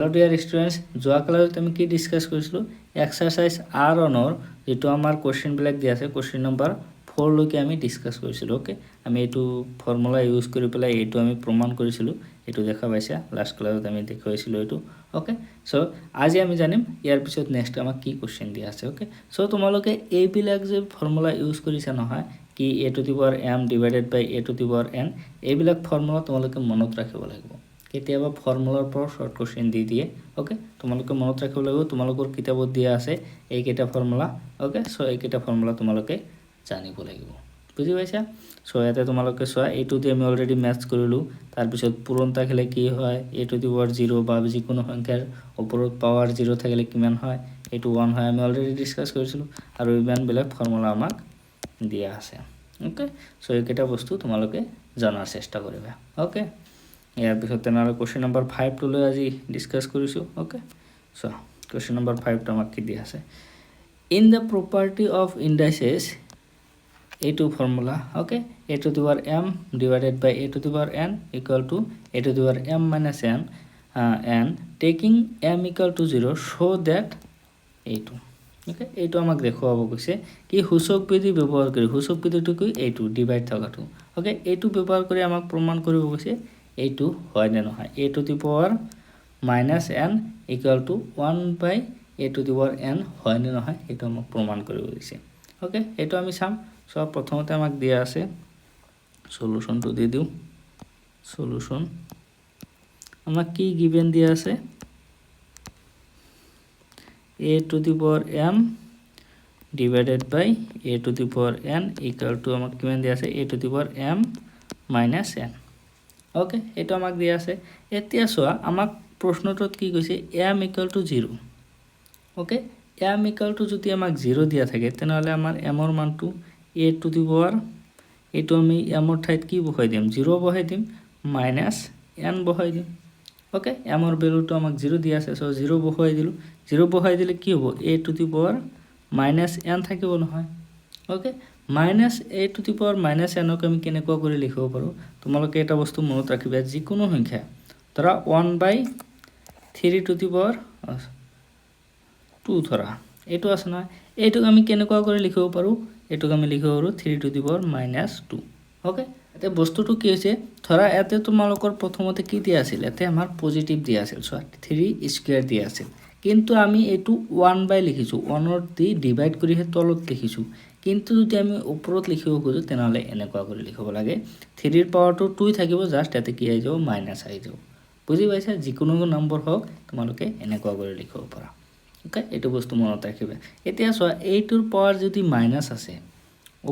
Hello dear students जो class आम कि डिसकास करूँ एक्सारसाइज R1 जो आम क्वेश्चन दिया है क्वेश्चन नम्बर 4 लैके आम डिसकास करूँ ओके आम यू फर्मुला यूज कर पे यू प्रमाण करूँ यू देखा पासा लास्ट क्लास आम देखा यू ओके सो आज आम जानिम यार पिछत नेक्स्ट आम कि क्वेश्चन दिया है ओके सो तुम्हारे जो फर्मुला यूज कर ना कि a⁴m डिवाइडेड बाय a⁴n ये फर्मुला तुम्हारे मनत रखिब लगे केतियाबा फर्मुलार पर शर्ट क्वेश्चन दी दिए ओके तुम्हारे मनत रखिब लगे तुम्हारे किताबत दिया आछे एइकेटा फर्मुला ओके सो एइकेटा फर्मुला तुम्हारे जानिब लगे बुझी पाइछा सो याते तुम्हारे चोआ एटू दिए आमि अलरेडी मैच करिलो तार पिছত पूरण थाकिले कि हय a⁴0 बा जिकोनो संख्यार उपरत पावर 0 थाकिले किमान हय एटू 1 हय आमि अलरेडी डिसकास करिसिलो आरो इमानबिलाक फर्मुला आमाक दिया आछे ओके सो एइकेटा बस्तु तुम्हारे जानार चेष्टा करिबा ओके यार पिछत क्वेश्चन नम्बर 5 तो आज डिसकास करूँ ओके सो क्वेश्चन नम्बर 5 तो आमाक कि दिया है in the property of indices एटू formula okay a⁴m divided by a⁴n equal to a⁴m minus n and taking m equal to 0 show that এইটো ओके এইটো আমাক দেখুৱাব কৈছে কি সূচক বিধি ব্যৱহাৰ কৰি সূচক বিধিটো কি এইটো ডিভাইড থাকাটো ওকে এইটো ব্যৱহাৰ কৰি আমাক প্ৰমাণ কৰিব কৈছে এইটো হয় না নহয় a⁴ minus n equal to 1 by a⁴n হয় না নহয় এটা আমাক প্রমাণ কৰিব দিছে ওকে এটা আমি চাম সব প্রথমতে আমাক দিয়া আছে সলিউশনটো দি দিও সলিউশন আমাক কি গিভেন দিয়া আছে a⁴m divided by a⁴n equal to আমাক কিমান দিয়া আছে a⁴m মাইনাস n ओके ये आमाक दिया আছে এতিয়া চোৱা আমাক প্ৰশ্নটোত কি কৈছে m equal to 0 okay m equal to যদি আমাক 0 দিয়া থাকে তেনহলে আমাৰ m ৰ মানটো a⁴ এটো আমি m ৰ ঠাইত কি বহাই দিম 0 বহাই দিম মাইনাস n বহাই দিম ओके m ৰ ভ্যালুটো আমাক 0 দিয়া আছে সো 0 বহাই দিলু 0 বহাই দিলে কি হ'ব a⁴ মাইনাস n থাকিব নহয় okay minus a⁴ minus n को आम केनेकुवा करि लिखिब पारो तुम्हारे एटा बस्तु मनत राखिबा जिकोनो संख्या धरा 1/3 2 धरा एटो आछे ना एटुक आम केनेकुवा करि लिखिब पारो एटुक आम लिखिब पारो 3 माइनास 2 ओके एते बस्तुটো কি হৈছে ধরা এতে তোমালোকৰ প্ৰথমতে কি দিয়া আছিল এতে আমাৰ পজিটিভ দিয়া আছিল সো 3 স্কয়াৰ দিয়া আছিল কিন্তু আমি এটু 1 বাই লিখিছো 1 ৰ দি ডিভাইড কৰি হে তলত লিখিছো কিন্তু যদি আমি উপৰত লিখিব খোজো তেনহলে এনেকুৱা কৰি লিখিব লাগে 3 ৰ পাৱাৰটো 2 থাকিব জাস্ট এতে কি আই যাব মাইনাস আই যাব বুজি পাইছা যিকোনো নম্বৰ হওক তোমালোকে এনেকুৱা কৰি লিখিব পাৰা ওকে এটো বস্তু মনত ৰাখিবা এতিয়া চোৱা 8 ৰ পাৱাৰ যদি মাইনাস আছে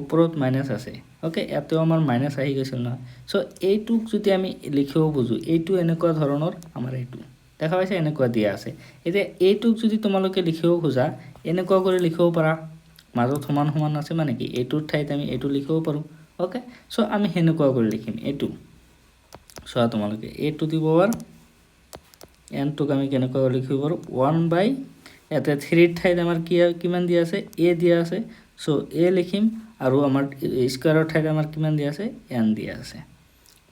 উপৰত মাইনাস আছে ওকে এতে আমাৰ মাইনাস আহি গৈছিল না সো এইটুক যদি আমি লিখিব বুজো এইটো এনেকুৱা ধৰণৰ আমাৰ এইটো দেখা পাইছা এনেকুৱা দিয়া আছে এতিয়া এইটুক যদি তোমালোকে লিখিব খোজা এনেকুৱা কৰি লিখিব পাৰা মাজত সমান সমান আছে মানে কি এইটোৰ ঠাইত আমি এইটো লিখিব পাৰো ওকে সো আমি হেনেকুৱা কৰি লিখিম এইটো সো তোমালোকে a⁴ n টুক আমি কেনেকুৱা কৰি লিখিব পাৰো 1 বাই এতে 3 ৰ ঠাইত আমাৰ কি কিমান দিয়া আছে a দিয়া আছে সো a লিখিম আৰু আমাৰ স্কয়াৰৰ ঠাইত আমাৰ কিমান দিয়া আছে n দিয়া আছে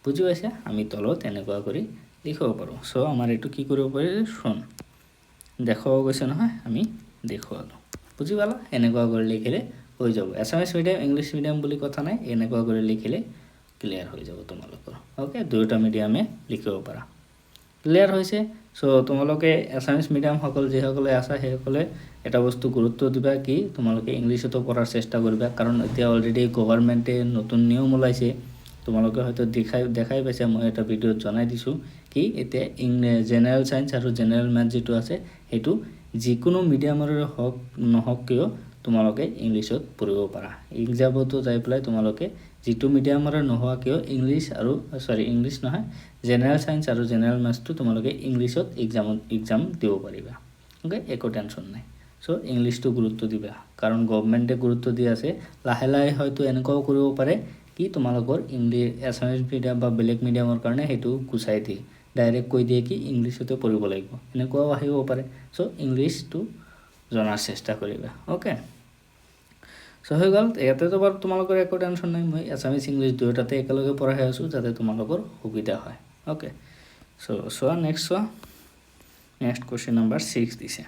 বুজি পাইছা আমি তলত এনেকুৱা কৰি লিখিব পাৰো সো আমাৰ এটো কি কৰিব পাৰি শুন দেখাও গৈছে নহয় আমি দেখুৱালো বুজি পালা এনেকুৱা কৰি লিখিলে হৈ যাব এছামিজ মিডিয়াম ইংলিশ মিডিয়াম বুলি কথা নাই এনেকুৱা কৰি লিখিলে ক্লিয়াৰ হৈ যাব তোমালোকৰ ওকে দুটা মিডিয়ামে লিখিব পাৰা ক্লিয়াৰ হৈছে সো তোমালোকে এছামিজ মিডিয়াম সকল যে সকলে আছে সেই সকলে এটা বস্তু গুৰুত্ব দিবা কি তোমালোকে ইংলিশতো পঢ়াৰ চেষ্টা কৰিবা কাৰণ এতিয়া অলৰেডি গভৰ্ণমেণ্টে নতুন নিয়ম ওলাইছে তোমালোকে হয়তো দেখাই পাইছা মই এটা ভিডিওত জনাই দিছো কি এতিয়া জেনাৰেল সায়েন্স আৰু জেনাৰেল ম্যাথ যেটো আছে হেতু যিকোনো মিডিয়ামৰ হক নহক কিয় তোমালোকে ইংলিশত পঢ়িব পাৰা এক্সামতো যাই পেলাই তোমালোকে যেটো মিডিয়ামৰ নহোৱা কিয় ইংলিশ আৰু ইংলিশ নহয় জেনাৰেল সায়েন্স আৰু জেনাৰেল ম্যাথটো তোমালোকে ইংলিশত এক্সাম দিব পাৰিবা ওকে একো টেনশন নাই সো ইংলিশটো গুৰুত্ব দিবা কাৰণ গভৰ্ণমেণ্টে গুৰুত্ব দি আছে লাহে লাহে হয়তো এনেকুৱাও কৰিব পাৰে কি তোমালোকৰ ইংলিশ এছামিজ মিডিয়াম বা বেলেগ মিডিয়ামৰ কাৰণে হেতু গুছাই দিয়ে ডাইৰেক্ট কৈ দিয়ে কি ইংলিশতে পঢ়িব লাগিব এনেকুৱাও আহিব পাৰে সো ইংলিশটো জনাৰ চেষ্টা কৰিবা ওকে সো হৈ গল ইয়াতে তো বাৰু তোমালোকৰ একো টেনশন নাই মই এছামিজ ইংলিশ দুয়োটাতে একেলগে পঢ়াই আছো যাতে তোমালোকৰ সুবিধা হয় okay so next next question number 6 দিছে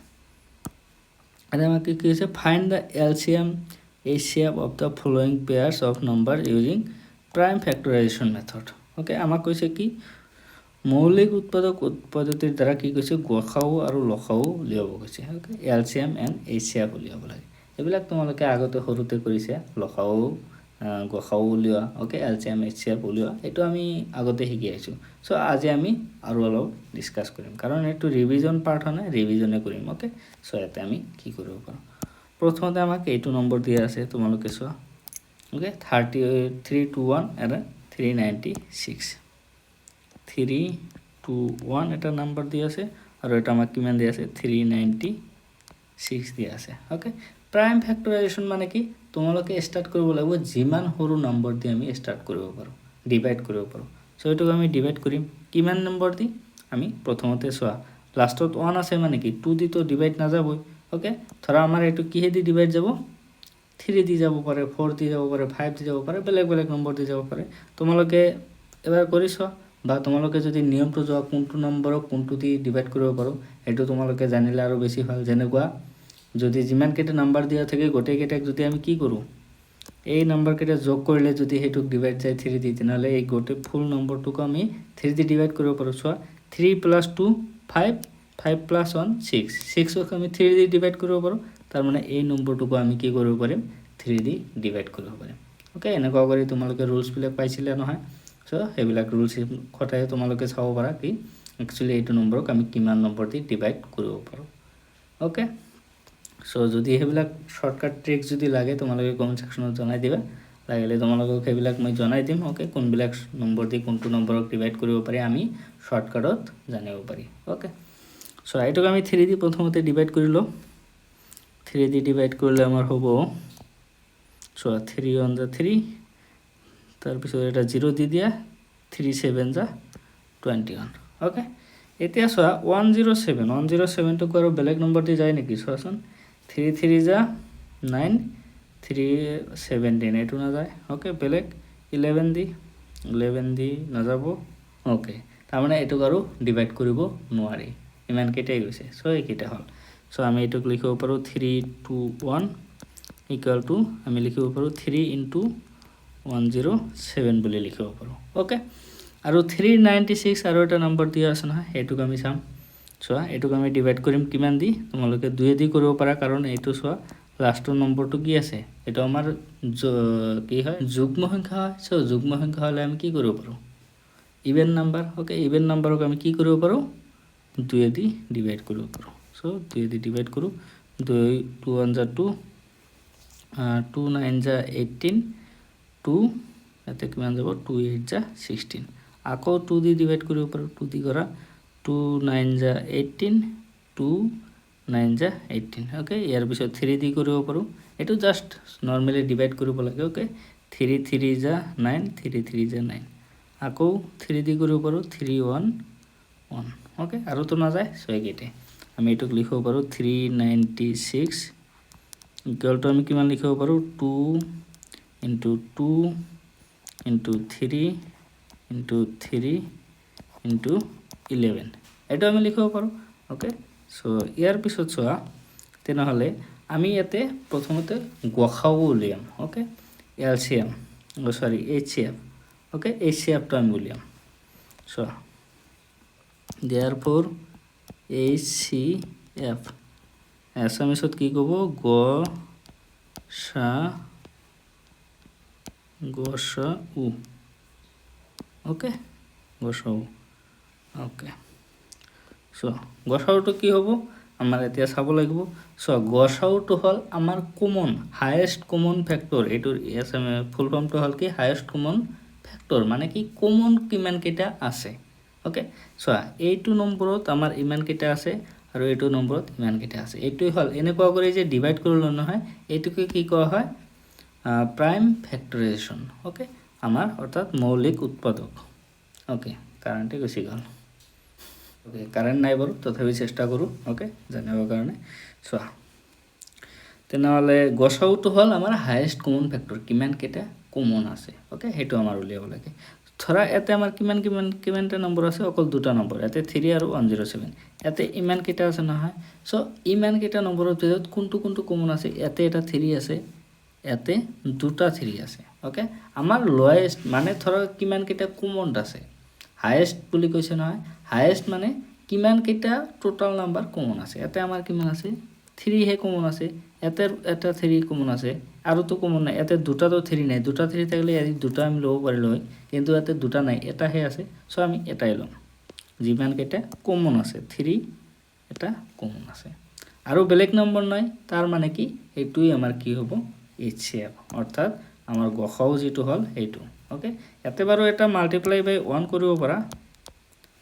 এটা আমাকে কি হয়েছে find the LCM HCF of the following pairs of number using prime factorisation method okay আমাক কৈছে কি মৌলিক উৎপাদক পদ্ধতিৰ দ্বাৰা কি কৈছে গসাউ আৰু লসাউ উলিয়াব কৈছে ওকে এলসিএম এণ্ড এইচসিএফ উলিয়াব লাগে এইবিলাক তোমালোকে আগতে সৰুতে কৰিছে লসাউ গসাউ উলিওৱা ওকে এলসিএম এইচসিএফ উলিওৱা এইটো আমি আগতে শিকি আহিছোঁ সো আজি আমি আৰু অলপ ডিসকাস কৰিম কাৰণ এইটো ৰিভিজন পাৰ্ট হয় ৰিভিজনে কৰিম ওকে সো ইয়াতে আমি কি কৰিব পাৰোঁ প্ৰথমতে আমাক এইটো নম্বৰ দিয়া আছে তোমালোকে চোৱা ওকে 321 আৰু 396 321 এটা নাম্বাৰ দিয়া আছে আৰু এটা আমাক কিমান দিয়া আছে 396 দিয়া আছে ওকে প্ৰাইম ফ্যাক্টৰাইজেশন মানে কি তোমালোকে স্টাৰ্ট কৰিব লাগিব যিমান সৰু নম্বৰ দি আমি স্টাৰ্ট কৰিব পাৰো ডিভাইড কৰিব পাৰো সো এটো আমি ডিভাইড কৰিম কিমান নম্বৰ দি আমি প্ৰথমতে চোৱা লাষ্টত 1 আছে মানে কি 2 দি তো ডিভাইড না যাবই ওকে ধৰা আমাৰ এটো কিহে দি ডিভাইড যাব 3 দি যাব পাৰে 4 দি যাব পাৰে 5 দি যাব পাৰে বেলেগ বেলেগ নম্বৰ দি যাব পাৰে তোমালোকে এবাৰ কৰিছো বা তোমালোকে যদি নিয়মটো যোৱা কোনটো নম্বৰক কোনটো দি ডিভাইড কৰিব পাৰো এটো তোমালোকে জানিলে আৰু বেছি ভাল যেনেকুৱা যদি যিমান কেটা নাম্বাৰ দিয়া থাকে গোটেই কেটাক যদি আমি কি কৰো এই নাম্বাৰ কেটা যোগ কৰিলে যদি হেতুক ডিভাইড যায় 3 দি তেনলে এই গোটেই ফুল নম্বৰটোক আমি 3 দি ডিভাইড কৰিব পাৰো সো 3 + 2 5 5 + 1 6 6 ক আমি 3 দি ডিভাইড কৰিব পাৰো তাৰ মানে এই নম্বৰটোক আমি কি কৰিব পাৰিম 3 দি ডিভাইড কৰিব পাৰিম ওকে এনেকুৱা কৰি তোমালোকে ৰুলছ বিলাক পাইছিলে নহয় সো হেবিলাক ৰুলছ খটাই তোমালোকে চাব পাৰা কি একচুয়ালি এইটো নম্বৰক আমি কিমান নম্বৰ দি ডিভাইড কৰিব পাৰো ওকে সো যদি হেবিলাক শৰ্টকাট ট্ৰিক যদি লাগে তোমালোকে কমেন্ট সেকশনত জনাই দিবা লাগিলে তোমালোকক হেবিলাক মই জনাই দিম ওকে কোনবিলাক নম্বৰ দি কোনটো নম্বৰক ডিভাইড কৰিব পাৰি আমি শৰ্টকাটত জানিব পাৰি ওকে সো এইটোক আমি 3 দি প্ৰথমতে ডিভাইড কৰিলো 3 দি ডিভাইড কৰিলে আমাৰ হ'ব সো 3 on the 3 তার পিছত এটা 0 দি দিয়া 3 7 যা 21 ওকে এতিয়া সোয়া 107 তো আৰু বেলেগ নম্বৰ দি যায় নেকি সোয়াচোন 3 3 যা 9 3 17 এটো না যায় ওকে বেলেগ 11 দি না যাব ওকে তাৰ মানে এটো আৰু ডিভাইড কৰিব নোৱাৰি ইমান কেটাই গৈছে সো এইকেটা হল সো আমি এটোক লিখিব পাৰো 321 ইকুয়াল টু আমি লিখিব পাৰো 3 into 107 বুলি লিখিব পাৰো ওকে আৰু 396 আৰু এটা নম্বৰ দিয়া আছে না এটোক আমি চাম সোয়া এটোক আমি ডিভাইড কৰিম কিমান দি তোমালোকে 2 দি কৰিব পাৰা কাৰণ এইটো সোয়া লাষ্টৰ নম্বৰটো কি আছে এটা আমাৰ কি হয় যুগ্ম সংখ্যা হয় সো যুগ্ম সংখ্যা হলে আমি কি কৰিব পাৰো ইভেন নাম্বাৰ ওকে ইভেন নাম্বাৰক আমি কি কৰিব পাৰো 2 দি ডিভাইড কৰিব পাৰো সো 2 দি ডিভাইড কৰো 2 2 1 যা 2 2 9 যা 18 2 এতে কিমান যাব 2 8 যা 16 আকৌ 2 দি ডিভাইড কৰিব পাৰো 2 দি কৰা 2 9 যা 18 2 9 যা 18 ওকে ইয়াৰ পিছত 3 দি কৰিব পাৰো এটো জাস্ট নৰমালি ডিভাইড কৰিব লাগে ওকে 3 3 যা 9 3 3 যা 9 আকৌ 3 দি কৰিব পাৰো 3 1 1 ওকে আৰু তো না যায় সো একেটে আমি এটোক লিখিব পাৰো 396 ইকুয়াল টু আমি কিমান লিখিব পাৰো 2 into 2 into 3 into 3 into 11 এটা আমি লিখিব পাৰো ওকে সো ইয়াৰ পিছত চোৱা তেনহলে আমি ইয়াতে প্ৰথমতে গসাউ উলিয়াম okay LCM sorry HCF okay HCF টো আমি উলিয়াম সো therefore এইচসিএফ এসামিছত কি কব গসাউ ওকে গসাউ ওকে সো গসাউটো কি হ'ব আমাৰ এতিয়া চাব লাগিব সো গসাউটো হল আমাৰ কমন হাইয়েস্ট কমন ফ্যাক্টৰ এটোৰ এসএম ফুল ফৰ্মটো হল কি হাইয়েস্ট কমন ফ্যাক্টৰ মানে কি কমন কিমান কেটা আছে ওকে সো এইটো নম্বৰত আমাৰ ইমান কেটা আছে আৰু এইটো নম্বৰত ইমান কেটা আছে এইটোই হল এনেকুৱা কৰি যে ডিভাইড কৰিল নহয় এইটোকে কি কোৱা হয় প্ৰাইম ফ্যাক্টৰাইজেশন ওকে আমাৰ অৰ্থাৎ মৌলিক উৎপাদক ওকে কাৰেন্টে গুছি গেল ওকে কাৰেন্ট নাই বাৰু তথাপি চেষ্টা কৰো ওকে জানিবৰ কাৰণে চোৱা তেনেহলে গসাউটো হল আমাৰ হাইয়েস্ট কমন ফ্যাক্টৰ কিমান কেটা কমন আছে ওকে হেতু আমাৰ উলিয়াব লাগে ধৰা এতে আমাৰ কিমানটা নম্বৰ আছে অকল দুটা নম্বৰ এতে 3 আৰু 107 ইয়াতে ইমান কেইটা আছে নহয় সো ইমান কেইটা নম্বৰৰ ভিতৰত কোনটো কমন আছে ইয়াতে এটা 3 আছে ইয়াতে দুটা 3 আছে ওকে আমাৰ লোয়েষ্ট মানে ধৰা কিমান কেইটা কমন আছে হাইয়েস্ট বুলি কৈছে নহয় হাইয়েস্ট মানে কিমান কেইটা টোটাল নাম্বাৰ কমন আছে ইয়াতে আমাৰ কিমান আছে 3 হে কমন আছে ইয়াতে এটা 3 কমন আছে আৰু তো কমন নাই ইয়াতে দুটা তো 3 নাই দুটা 3 থাকিলে ইয়াতে দুটা আমি লব পাৰিলো হয় কিন্তু ইয়াতে দুটা নাই এটা হে আছে সো আমি এটাই লম যিমান কেইটা কমন আছে 3 এটা কমন আছে আৰু বেলেগ নম্বৰ নাই তাৰ মানে কি এইটোই আমাৰ কি হ'ব HCF অৰ্থাৎ আমাৰ গসাও যেটো হল এইটো ওকে ইয়াতে বাৰু এটা মাল্টিপ্লাই বাই 1 কৰিব পাৰা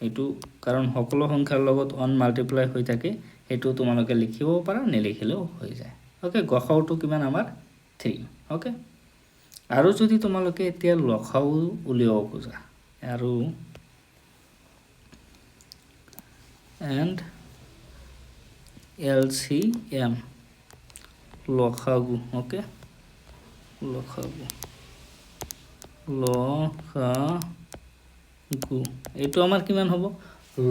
এইটো কাৰণ সকলো সংখ্যাৰ লগত 1 মাল্টিপ্লাই হৈ থাকে এইটো তোমালোকে লিখিব পাৰা নেলিখিলেও হৈ যায় ওকে গসাওটো কিমান আমাৰ 3 ওকে আৰু যদি তোমালোকে এতিয়া লখাও উলিয়াব খোজা আৰু and LCM লখাগু ওকে লখাগু এইটো আমাৰ কিমান হ'ব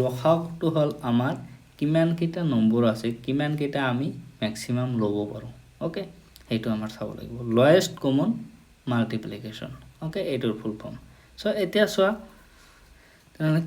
লখাগুটো হল আমাৰ কিমান কেইটা নম্বৰ আছে কিমান কেইটা আমি ম্যাক্সিমাম লব পাৰো ওকে এইটো আমাৰ চাব লাগিব লোয়েষ্ট কমন মাল্টিপ্লিকেশন ওকে এইটোৰ ফুল ফৰ্ম সো এতিয়া চোৱা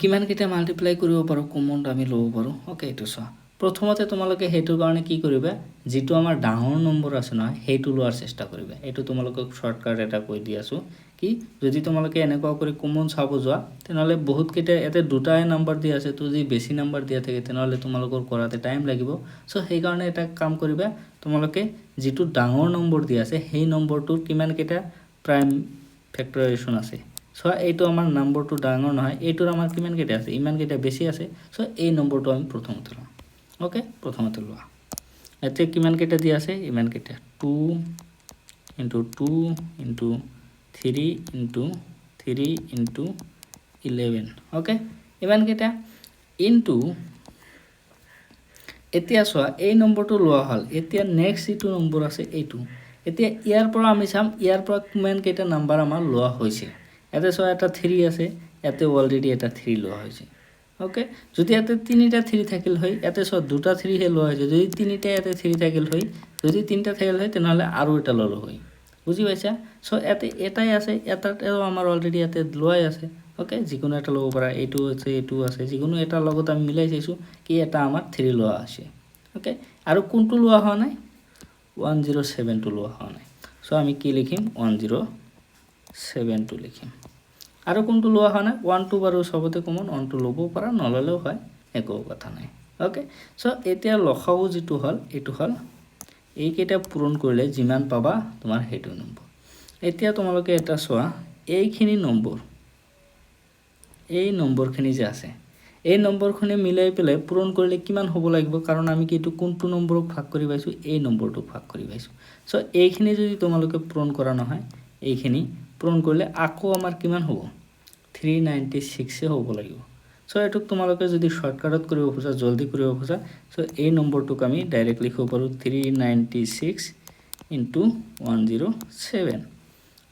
কিমান কেইটা মাল্টিপ্লাই কৰিব পাৰো কমন আমি লব পাৰো ওকে এইটো চোৱা প্ৰথমতে তোমালোকে হেতুৰ কাৰণে কি কৰিবা যেটো আমাৰ ডাঙৰ নম্বৰ আছে নহয় হেতু লোৱাৰ চেষ্টা কৰিবা এটো তোমালোকক শৰ্টকাট এটা কৈ দি আছো কি যদি তোমালোকে এনেকুৱা কৰি কমন চাব যোৱা তেনলে বহুত কেইটা এতে দুটাই নম্বৰ দি আছে তো যদি বেছি নম্বৰ দিয়া থাকে তেনলে তোমালোকৰ কৰাতে টাইম লাগিব সো সেই কাৰণে এটা কাম কৰিবা তোমালোকে যেটো ডাঙৰ নম্বৰ দি আছে সেই নম্বৰটোৰ কিমান কেইটা প্ৰাইম ফেক্টৰাইজেশন আছে সো এইটো আমাৰ নম্বৰটো ডাঙৰ নহয় এইটোৰ আমাৰ কিমান কেইটা আছে ইমান কেইটা বেছি আছে সো এই নম্বৰটো আমি প্ৰথমতে লম ওকে প্ৰথমতে লোৱা এতে কিমান কেইটা দি আছে ইমান কেইটা 2 * 2 * 3 * 3 * 11 ওকে ইমান কেইটা ইনটু এতিয়া চোৱা এই নম্বৰটো লোৱা হল এতিয়া নেক্সট ইটো নম্বৰ আছে এইটো এতিয়া ইয়াৰ পৰা আমি চাম ইয়াৰ পৰা কিমান কেইটা নম্বৰ আমাৰ লোৱা হৈছে এতে চোৱা এটা 3 আছে এতে অলৰেডি এটা 3 লোৱা হৈছে ওকে যদি এতে তিনিটা 3 থাকিল হয় এতে সব দুটা 3 হে লয় যদি তিনিটা এতে 3 থাকিল হয় যদি তিনটা থাকিল হয় তেনহলে আৰু এটা ললো হয় বুজি পাইছা সো এতে এটাই আছে এটাও আমাৰ অলৰেডি এতে লয় আছে ওকে যিকোনো এটা লব পাৰা এইটো আছে যিকোনো এটা লগত আমি মিলাই চাইছো কি এটা আমাৰ 3 লোৱা আছে ওকে আৰু কোনটো লোৱা হোৱা নাই 107 টো লোৱা হোৱা নাই সো আমি কি লিখিম 107 টো লিখিম আৰু কোনটো লোৱা হয় না 1 2 বাৰো সবতে কমন 1 2 লব পাৰা নললেও হয় একো কথা নাই ওকে সো এতিয়া লখাও যেটো হল এটো হল এই কেইটা পূৰণ কৰিলে যিমান পাবা তোমাৰ হেতু নম্বৰ এতিয়া তোমালোকে এটা চোৱা এইখিনি নম্বৰ এই নম্বৰখিনি যে আছে এই নম্বৰখিনি মিলাই পেলাই পূৰণ কৰিলে কিমান হ'ব লাগিব কাৰণ আমি কি এটো কোনটো নম্বৰক ভাগ কৰি পাইছো এই নম্বৰটো ভাগ কৰি পাইছো সো এইখিনি যদি তোমালোকে পূৰণ কৰা নহয় এইখিনি পূৰণ কৰিলে আকৌ আমাৰ কিমান হ'ব 396 হ'ব লাগিব সো এটুক তোমালোকে যদি শর্টকাটত কৰিব খোজা জলদি কৰিব খোজা সো এই নম্বৰটোক আমি ডাইৰেক্ট লিখিব পাৰো 396 * 107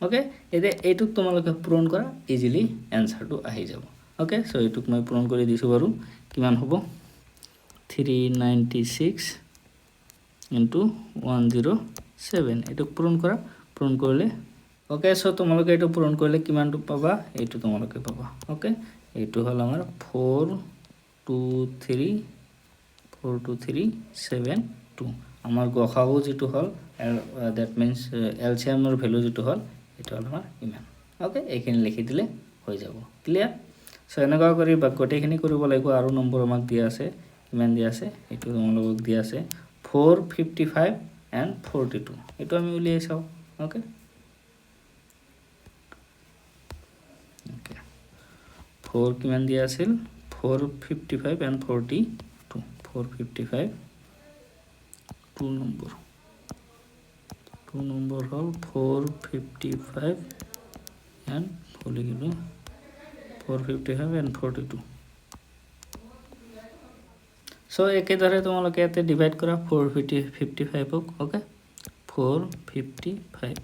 ওকে এতে এইটুক তোমালোকে পূৰণ কৰা ইজিলি আনসাৰটো আহি যাব ওকে সো এইটুক মই পূৰণ কৰি দিছো বাৰু কিমান হ'ব 396 * 107 এটুক পূৰণ কৰা পূৰণ কৰিলে ওকে সো তোমালোকে এটো পূৰণ কৰিলে কিমানটো পাবা এইটো তোমালোকে পাবা ওকে এইটো হল আমাৰ 42372 আমাৰ গসাও যেটো হল দ্যাট মিন্স LCM এৰ ভ্যালু যেটো হল এটা হল আমাৰ ইমান ওকে এইখিনি লিখি দিলে হৈ যাব ক্লিয়াৰ সো এনেকুৱা কৰি বা গোটেইখিনি কৰিব লাগিব আৰু নম্বৰ আমাক দিয়া আছে কিমান দিয়া আছে এইটো তোমালোকক দিয়া আছে 455 and 42 এটো আমি উলিয়াই চাও ওকে 4 কিমান দিয়া আছিল 455 and 42 455 2 number hall 455 and 455 and 42 so একেদৰে তোমালোকে এতে ডিভাইড কৰা 455 ক ওকে 455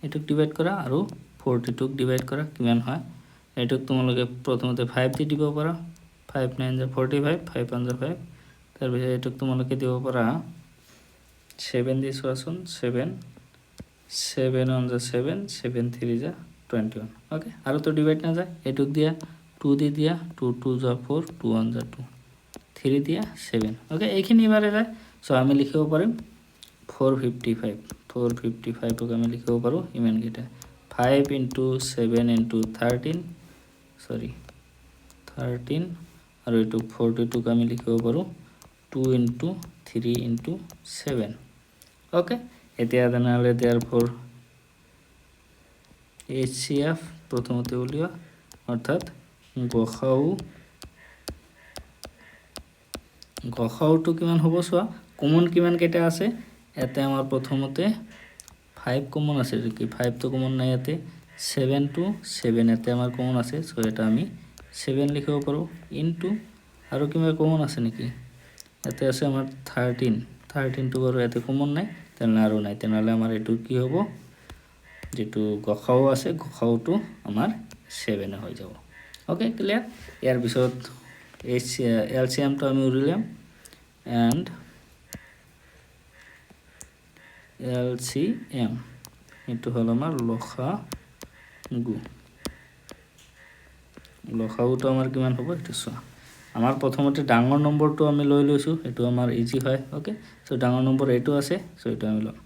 এটুক ডিভাইড কৰা আৰু 42 ক ডিভাইড কৰা কিমান হয় এটুক তোমালোকে প্ৰথমতে 5 দি দিব পাৰা 5 9 যা 45 5 1 যা 5 তাৰপিছত এইটোক তোমালোকে দিব পাৰা 7 দি চোৱাচোন 7 7 1 যা 7 7 3 যা 21 ওকে আৰু তো ডিভাইড না যায় এইটোক দিয়া 2 দি দিয়া 2 2 যা 4 2 1 যা 2 3 দিয়া 7 ওকে এইখিনি এবারে যায় সো আমি লিখিব পাৰিম 455 455 টোক আমি লিখিব পাৰো ইমান কেইটা 5 into 7 into 13 sorry 13 আৰু এটো 42 আমি লিখিব পাৰো 2 into 3 into 7 ওকে এতিয়া জানালে therefore HCF প্রথমতে উলিয়া অর্থাৎ গখাউটো কিমান হ'ব সোয়া কমন কিমান কেটা আছে এতে আমার প্রথমতে 5 কমন আছে কি 5 তো কমন নাই এতে 7 to 7 এতে আমার কমন আছে সো এটা আমি 7 লিখিব পাৰো ইনটু আৰু কিবা কমন আছে নেকি এতে আছে আমাৰ 13 তো বাৰু এতে কমন নাই তেনে আৰু নাই তেনলে আমাৰ এটো কি হ'ব যেটো গখাও আছে গখাওটো আমাৰ 7 হৈ যাব ওকে ক্লিয়াৰ ইয়াৰ পিছত LCM তো আমি উলিয়াম and LCM এটো হল আমাৰ লখাগুটো আমাৰ কিমান হ'ব এটো চোৱা আমাৰ প্ৰথমতে ডাঙৰ নম্বৰটো আমি লৈ লৈছো এটো আমাৰ ইজি হয় ওকে সো ডাঙৰ নম্বৰ এটো আছে সো এটো আমি লম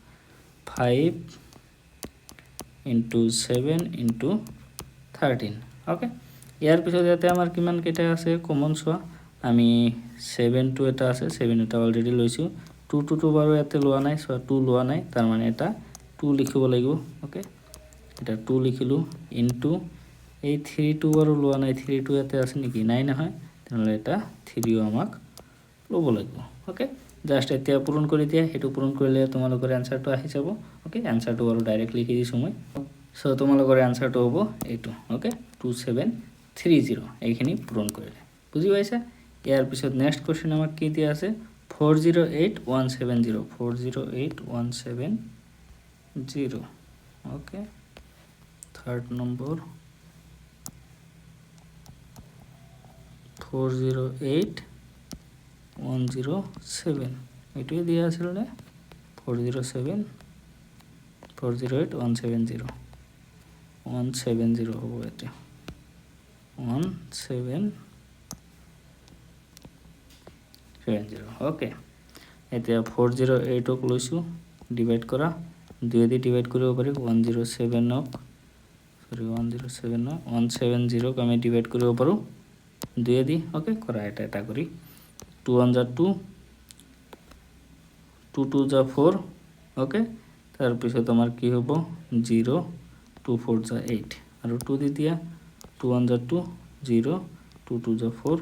5 into 7 into 13 ওকে ইয়াৰ পিছত ইয়াতে আমাৰ কিমান কেটা আছে কমন চোৱা আমি 7 to এটা আছে 7 এটা অলৰেডি লৈছো 2 to 2 বাৰু ইয়াতে লোৱা নাই সো 2 লোৱা নাই তাৰ মানে এটা 2 লিখিব লাগিব ওকে এটা 2 লিখিলো ইনটু এই 3 2 বাৰু লোৱা নাই 3 2 ইয়াতে আছে নেকি নাই নহয় তেনলে এটা 3 আমাক লব লাগিব ওকে জাস্ট এতিয়া পূৰণ কৰি দিয়া হেতু পূৰণ কৰিলে তোমালোকৰ আনসাৰটো আহি যাব ওকে আনসাৰটো বাৰু ডাইৰেক্ট লিখি দিছো মই সো তোমালোকৰ আনসাৰটো হ'ব এইটো ওকে 2730 এইখিনি পূৰণ কৰিলে বুজি পাইছা ইয়াৰ পিছত নেক্সট কোশ্চেন আমাক কি দিয়া আছে 408170 408170 ওকে থার্ড নম্বর 408107 এটাই দিয়া আছিল না 408170 170 হবে এটা 1770 ওকে এতিয়া 408 ক লৈছো ডিভাইড কৰা 2 দি ডিভাইড কৰিব পাৰি 107 ক সৰি 107 না 170 ক আমি ডিভাইড কৰিব পাৰো 2 দি ওকে কৰা এটা কৰি 2 1 যা 2 2 2 যা 4 ওকে তার পিছত আমার কি হ'ব 0 2 4 যা 8 আৰু 2 দি দিয়া 2 1 যা 2 0 2 2 যা 4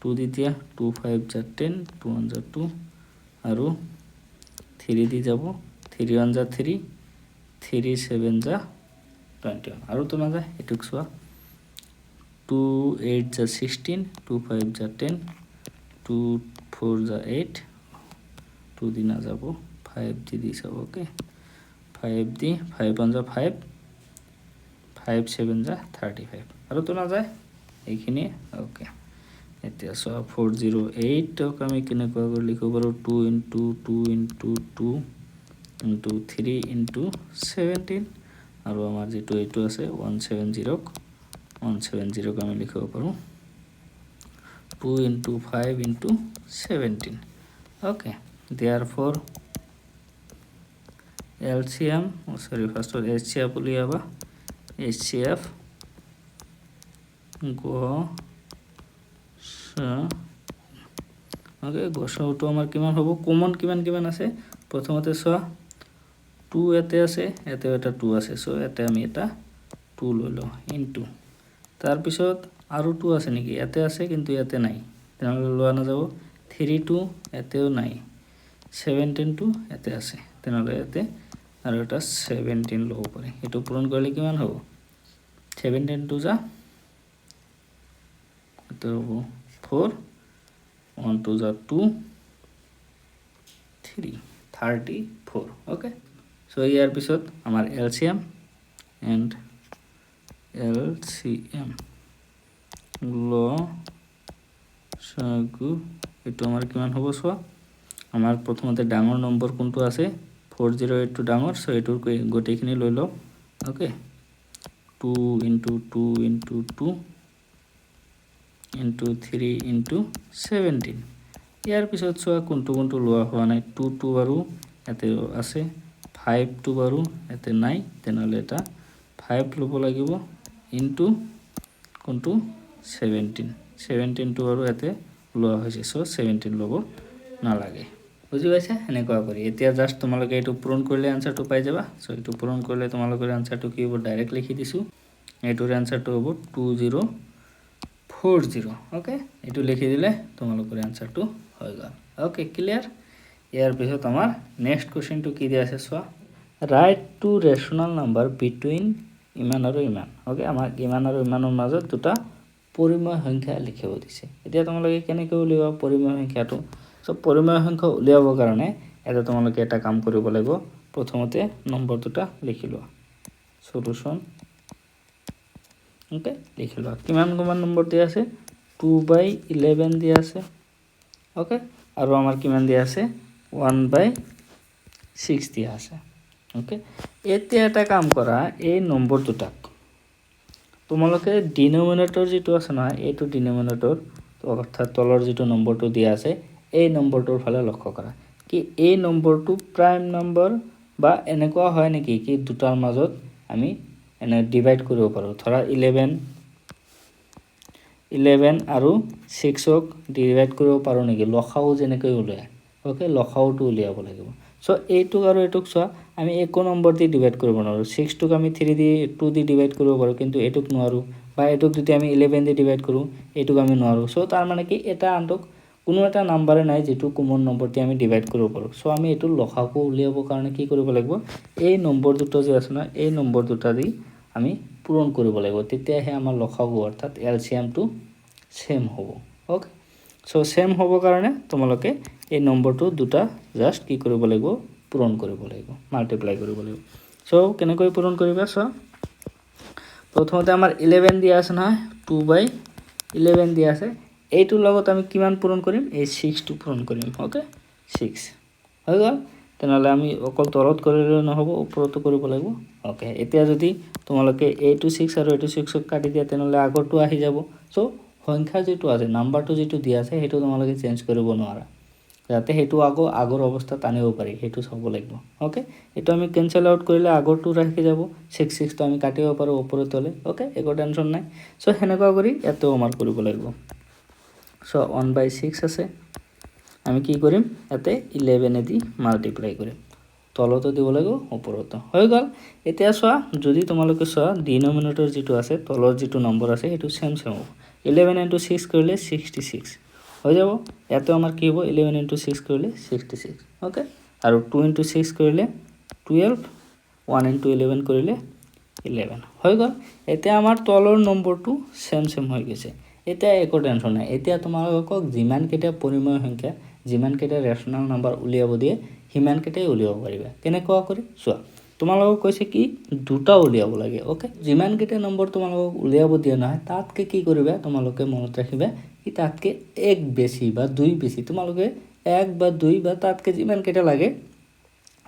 2 দি দিয়া 2 5 যা 10 2 1 যা 2 আৰু 3 দি যাব 3 1 যা 3 3 7 যা 21 আৰু তো না যায় এটুক সোয়া 2 8 যা 16 2 5 যা 10 2 4 যা 8 2 দি না যাব 5 দি দিছ ওকে 5 দি 5 1 যা 5 5 7 যা 35 আৰু তো না যায় এইখিনি ওকে এতিয়া সো 408 ক আমি কেনেকৈ কৰি লিখিব পাৰো 2 into 2 into 2 into 3 into 17 আৰু আমাৰ যেটো এইটো আছে 170 ক আমি লিখিব পাৰো 2 into 5 into 17 okay therefore LCM first of HCF উলিয়াবা HCF ওকে গসাউটো আমাৰ কিমান হ'ব কমন কিমান আছে প্ৰথমতে সোয়া 2 এতে আছে এতে এটা 2 আছে সো এতে আমি এটা 2 ললো ইনটু তার পিছত আৰু 2 আছে নেকি এতে আছে কিন্তু এতে নাই তেনলে লোৱা না যাব 3 2 এতেও নাই 17 2 এতে আছে তেনলে এতে আৰু এটা 17 লব পাৰে এটো পূৰণ কৰিলে কিমান হ'ব 17 2 যা তো 4 1 2 যা 2 3 34 ওকে সো ইয়াৰ পিছত আমাৰ LCM and LCM এইটো আমাৰ কিমান হ'ব চোৱা আমাৰ প্ৰথমতে ডাঙৰ নম্বৰ কোনটো আছে 408 টো ডাঙৰ সো এইটোৰ গোটেইখিনি লৈ লও okay 2 into 2 into 2 into 3 into 17 ইয়াৰ পিছত চোৱা কোনটো লোৱা হোৱা নাই 2 আৰু এতে আছে 5 টো বাৰু এতে নাই তেনেহলে এটা 5 লব লাগিব into কোনটো 17 টো আৰু এতে লোৱা হৈছে সো 17 লব নালাগে বুজি পাইছা এনেকুৱা কৰি এতিয়া জাস্ট তোমালোকে এটো পূৰণ কৰিলে আনসাৰটো পাই যাবা সো এটো পূৰণ কৰিলে তোমালোকৰ আনসাৰটো কি হ'ব ডাইৰেক্ট লিখি দিছো এটোৰ আনসাৰটো হ'ব 2040 ওকে এটো লিখি দিলে তোমালোকৰ আনসাৰটো হৈ গল ওকে ক্লিয়াৰ ইয়াৰ পিছত আমাৰ নেক্সট কোৱেশ্চনটো কি দিয়া আছে চোৱা ৰাইট টু ৰেশনাল নাম্বাৰ বিটুইন ইমান আৰু ইমান ওকে আমাৰ ইমান আৰু ইমানৰ মাজত দুটা পৰিমেয় সংখ্যা লিখিব দিছে এতিয়া তোমালোকে কেনেকৈ উলিয়াবা পৰিমেয় সংখ্যাটো সো পৰিমেয় সংখ্যা উলিয়াবৰ কাৰণে এটা তোমালোকে এটা কাম কৰিব লাগিব প্ৰথমতে নম্বৰ দুটা লিখি লোৱা সলিউশন ওকে লিখি লোৱা কিমান নম্বৰ দিয়া আছে 2/11 দিয়া আছে ওকে আৰু আমাৰ কিমান দিয়া আছে 1/6 দিয়া আছে ওকে এতিয়া এটা কাম কৰা এই নম্বৰ দুটাক তোমালোকে ডিনোমিনেটৰ যেটো আছে না এইটো ডিনোমিনেটৰ অৰ্থাৎ তলৰ যেটো নম্বৰটো দিয়া আছে এই নম্বৰটোৰ ফালে লক্ষ্য কৰা কি এই নম্বৰটো প্ৰাইম নম্বৰ বা এনেকুৱা হয় নেকি কি দুটাৰ মাজত আমি এনে ডিভাইড কৰিব পাৰো ধৰা 11 আৰু 6 ক ডিভাইড কৰিব পাৰো নেকি লখাও যেনেকৈ উলিয়ায় ওকে লখাওটো উলিয়াব লাগিব সো এইটোক আৰু এইটোক চোৱা আমি এক নম্বৰ দি ডিভাইড কৰিব নোৱাৰো 6 টোক আমি 3 দি 2 দি ডিভাইড কৰিব পাৰো কিন্তু এইটোক নোৱাৰো বা এইটোক যদি আমি 11 দি ডিভাইড কৰো এইটোক আমি নোৱাৰো সো তাৰ মানে কি এটা আনটোক কোনো এটা নাম্বাৰে নাই যেটো কমন নম্বৰ দি আমি ডিভাইড কৰিব পাৰো সো আমি এটো লখাকো উলিয়াবৰ কাৰণে কি কৰিব লাগিব এই নম্বৰ দুটো যে আছে না এই নম্বৰ দুটা দি আমি পূৰণ কৰিব লাগিব তেতিয়াহে আমাৰ লখাগু অৰ্থাৎ এলসিএম টো সেম হ'ব ওকে সো সেম হ'ব কাৰণে তোমালোকে এই নম্বৰটো দুটা জাস্ট কি কৰিব লাগিব পূৰণ কৰিব লাগিব মাল্টিপ্লাই কৰিব লাগিব সো কেনেকৈ পূৰণ কৰিবা সো প্ৰথমতে আমাৰ 11 দিয়া আছে না 2/11 দিয়া আছে এইটোৰ লগত আমি কিমান পূৰণ কৰিম এই 6 টো পূৰণ কৰিম ওকে 6 হৈ গল তেনেহলে আমি অকল তলত কৰিলে নহব ওপৰতো কৰিব লাগিব ওকে এতিয়া যদি তোমালোকে এইটো 6 আৰু এইটো 6 ক কাটি দিয়া তেনেহলে আগৰটো আহি যাব সো সংখ্যা যেটো আছে নাম্বাৰটো যেটো দিয়া আছে হেতু তোমালোকে চেঞ্জ কৰিব নোৱাৰা যাতে হেতু আগৰ অৱস্থাত আনিব পাৰি হেতু চাব লাগিব ওকে এটো আমি ক্যান্সেল আউট কৰিলে আগৰটো ৰাখি যাব 6 টো আমি কাটিব পাৰো ওপৰত তলে ওকে একো টেনশন নাই সো হেনেকুৱা কৰি এটো আমাৰ কৰিব লাগিব সো 1/6 আছে আমি কি কৰিম এতে 11 দি মাল্টিপ্লাই কৰিম তলতো দিব লাগিব ওপৰতো হৈ গল এতিয়া চোৱা যদি তোমালোকে চোৱা ডিনোমিনেটৰ যেটো আছে তলৰ যেটো নম্বৰ আছে হেতু সেম হ'ব 11 into 6 কৰিলে 66 হৈ যাব এটো আমাৰ কি হ'ব 11 into 6 কৰিলে 66 ওকে আৰু 2 into 6 কৰিলে 12 1 into 11 কৰিলে 11 হৈ গল এতিয়া আমাৰ তলৰ নম্বৰটো সেম হৈ গৈছে এতিয়া একো টেনশন নাই এতিয়া তোমালোকক যিমান কেটা পৰিমেয় সংখ্যা যিমান কেটা ৰেশনাল নাম্বাৰ উলিয়াব দিয়ে হিমান কেটাই উলিয়াব পাৰিবা কেনেকুৱা কৰি চোৱা তোমালোকক কৈছে কি দুটা উলিয়াব লাগে ওকে যিমান কেটা নম্বৰ তোমালোকক উলিয়াব দিয়া নহয় তাতকে কি কৰিবা তোমালোকে মনত ৰাখিবা কি তাতকে এক বেছি বা দুই বেছি তোমালোকে এক বা দুই বা তাতকে যিমান কেটা লাগে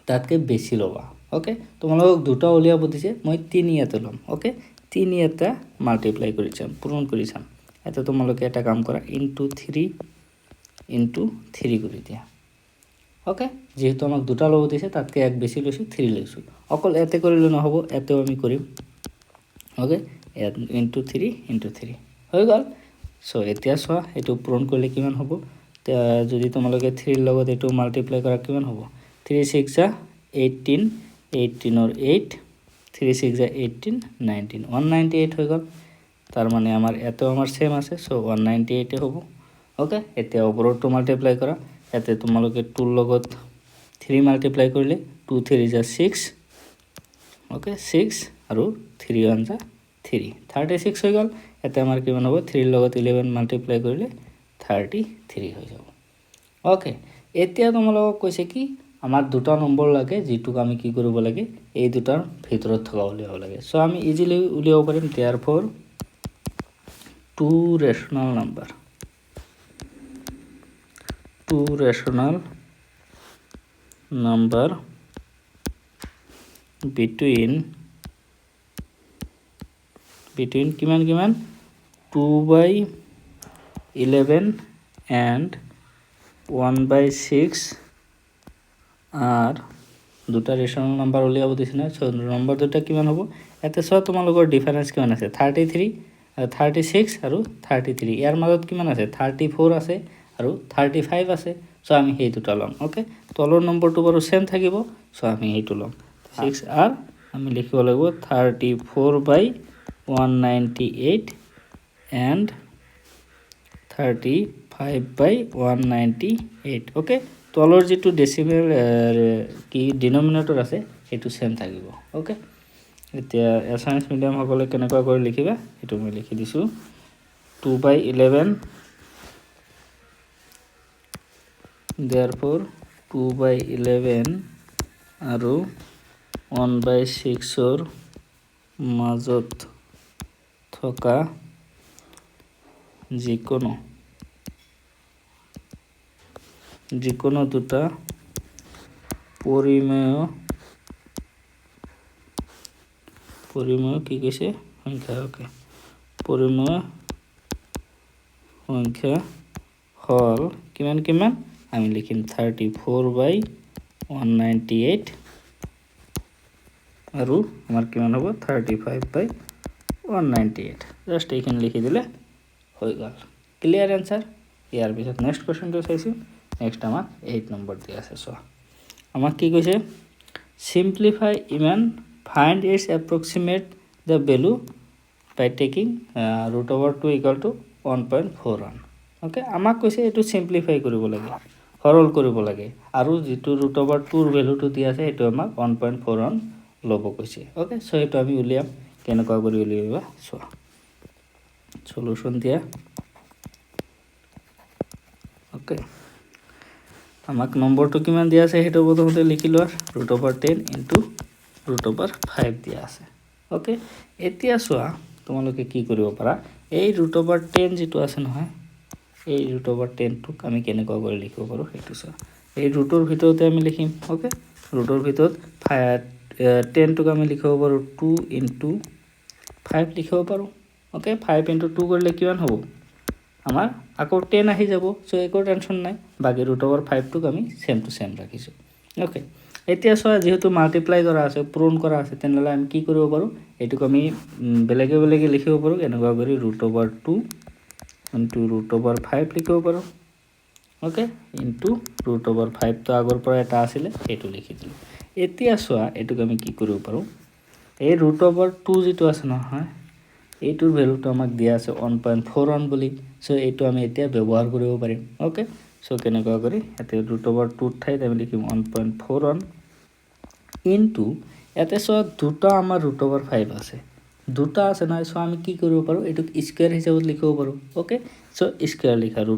তাতকে বেছি লবা ওকে তোমালোকক দুটা উলিয়াব দিছে মই 3 এতে লম ওকে 3 এটা মাল্টিপ্লাই কৰি চাম পূৰণ কৰি চাম এটা তোমালোকে এটা কাম কৰা into 3 কৰি দিয়া ওকে যেহেতু আমাক দুটা লব দিছে তাতকে এক বেছি লৈছো 3 লৈছো অকল এতে কৰিলে নহব এতেও আমি কৰিম ওকে into 3 হৈ গল সো এতিয়া চোৱা এটো পূৰণ কৰিলে কিমান হ'ব যদি তোমালোকে 3 লগত এটো মাল্টিপ্লাই কৰা কিমান হ'ব 3 6 যা 18 18 or 8 3 6 যা 18 19 198 হৈ গল তাৰ মানে আমাৰ এটো আমাৰ সেম আছে সো 198 হ'ব ওকে এতিয়া ওপৰটো মাল্টিপ্লাই কৰা এতে তোমালোকে 2 লগত 3 মাল্টিপ্লাই কৰিলে 2 3 যা 6 ওকে 6 আৰু 3 1 যা 3 36 হৈ গল এতে আমাৰ কিমান হ'ব 3 লগত 11 মাল্টিপ্লাই কৰিলে 33 হৈ যাব ওকে এতিয়া তোমালোকক কৈছে কি আমাৰ দুটা নম্বৰ লাগে যেটুক আমি কি কৰিব লাগে এই দুটাৰ ভিতৰত থকা উলিয়াব লাগে সো আমি ইজিলি উলিয়াব পাৰিম therefore two rational number two rational number between কিমান 2/11 and 1/6 আৰ দুটা ৰেশনাল নাম্বাৰ উলিয়াব দিছে না। সো নম্বৰ দুটা কিমান হ'ব এতে সব তোমালোকৰ ডিফাৰেন্স কিমান আছে 33 আৰু 36 আৰু 33 ইয়াৰ মাজত কিমান আছে 34 আছে আৰু 35 আছে। সো আমি এই দুটা লম। ওকে তলৰ নম্বৰটো বাৰু সেম থাকিব। সো আমি এইটো লম 6 আৰ আমি লিখিব লাগিব 34/198 and 35/198। ওকে তলৰ যেটো ডেসিমেল কি ডিনোমিনেটৰ আছে এটো সেম থাকিব। ওকে এতিয়া এছাইন্স মিডিয়াম সকলে কেনেকুৱা কৰি লিখিবা এটো মই লিখি দিছো 2/11 therefore 2/11 আৰু 1/6 ৰ মাজত থকা যিকোনো দুটা পৰিমেয় কি কৈছে সংখ্যা। ওকে পৰিমেয় সংখ্যা হল কিমান আমি লিখিম 34/198 আৰু আমাৰ কিমান হ'ব 35/198 জাস্ট এইখিনি লিখি দিলে হৈ গ'ল। Clear answer. ইয়াৰ পিছত নেক্সট কোৱেশ্চনটো চাইছো। নেক্সট আমাক 8 নম্বৰ দিয়া আছে। সো আমাক কি কৈছে simplify ইমান find its approximate the value by taking √2 equal to 1.41। Okay আমাক কৈছে এটো সিম্পলিফাই কৰিব লাগে সৰল কৰিব লাগে আৰু যেটো √2 ৰ ভ্যালুটো দিয়া আছে এটো আমাক 1.41 লব কৈছে। ওকে সো এটো আমি উলিয়াম কেনেকুৱা কৰি উলিয়াবা। সো সলিউশন দিয়া। ওকে আমাক নম্বৰটো কিমান দিয়া আছে হেটো প্ৰথমতে লিখি লোৱা √10 into √5 দিয়া আছে। ওকে এতিয়া চোৱা তোমালোকে কি কৰিব পাৰা এই √10 যেটো আছে নহয় এই √10 টোক আমি কেনেকুৱা কৰি লিখিব পাৰো হেটো চোৱা এই ৰুটৰ ভিতৰতে আমি লিখিম। ওকে ৰুটৰ ভিতৰত 10 টোক আমি লিখিব পাৰো 2 into 5 লিখিব পাৰো। ওকে 5 into 2 কৰিলে কিমান হ'ব আমাৰ আকৌ 10 আহি যাব। সো একো টেনশন নাই বাকি √5 টোক আমি সেম টু সেম ৰাখিছো। ওকে এতিয়া চোৱা যেহেতু মাল্টিপ্লাই কৰা আছে পূৰণ কৰা আছে তেনেহলে আমি কি কৰিব পাৰো এটোক আমি বেলেগে লিখিব পাৰো এনেকুৱা কৰি √2 into √5 লিখিব পাৰো। ওকে into √5 তো আগৰ পৰা এটা আছিল এটো লিখি দিলো। এতিয়া চোৱা এটোক আমি কি কৰিব পাৰো এই √2 যেটো আছে নহয় এইটোৰ ভ্যালুটো আমাক দিয়া আছে 1.41 বুলি। সো এইটো আমি এতিয়া ব্যৱহাৰ কৰিব পাৰিম। ওকে সো কেনেকুৱা কৰি এতে √2 ঠাইত আমি লিখিম 1.41 into এতে সো দুটা আমাৰ √5 আছে দুটা আছে না। সো আমি কি কৰিব পাৰো এটোক স্কয়াৰ হিচাপত লিখিব পাৰো। ওকে সো স্কয়াৰ লিখা √5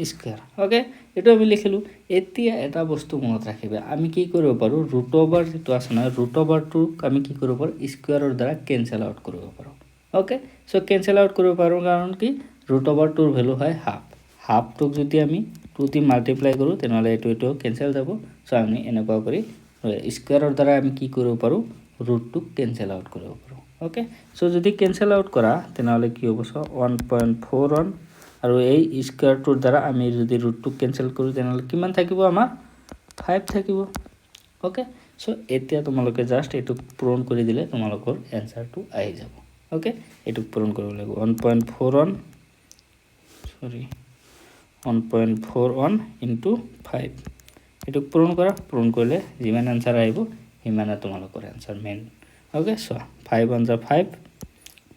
স্কয়াৰ। ওকে এটো আমি লিখিলো। এতিয়া এটা বস্তু মনত ৰাখিবা আমি কি কৰিব পাৰো √, যেটো আছে না √টোক আমি কি কৰিব পাৰো স্কয়াৰৰ দ্বাৰা কেনসেল আউট কৰিব পাৰো। ওকে সো কেনসেল আউট কৰিব পাৰো কাৰণ কি √টোৰ ভ্যালু হয় হাফ টোক যদি আমি 2 দি মাল্টিপ্লাই কৰো তেনেহলে এটো কেনসেল যাব। সো আমি এনেকুৱা কৰি স্কয়াৰৰ দ্বাৰা আমি কি কৰিব পাৰো √টোক কেনসেল আউট কৰিব পাৰো। ওকে সো যদি কেনসেল আউট কৰা তেনেহলে কি হ'ব 1.41 আৰু এই স্কয়াৰটোৰ দ্বাৰা আমি যদি √টোক কেনসেল কৰো তেনেহলে কিমান থাকিব আমাৰ 5 থাকিব। ওকে সো এতিয়া তোমালোকে জাস্ট এটো পূৰণ কৰি দিলে তোমালোকৰ এনসাৰটো আহি যাব। ওকে এটো পূৰণ কৰিব লাগিব 1.41 into 5 এটো পূৰণ কৰিলে যিমান এনসাৰ আহিব সিমানে তোমালোকৰ এনসাৰ মেইন। ওকে সো 5 1 जा 5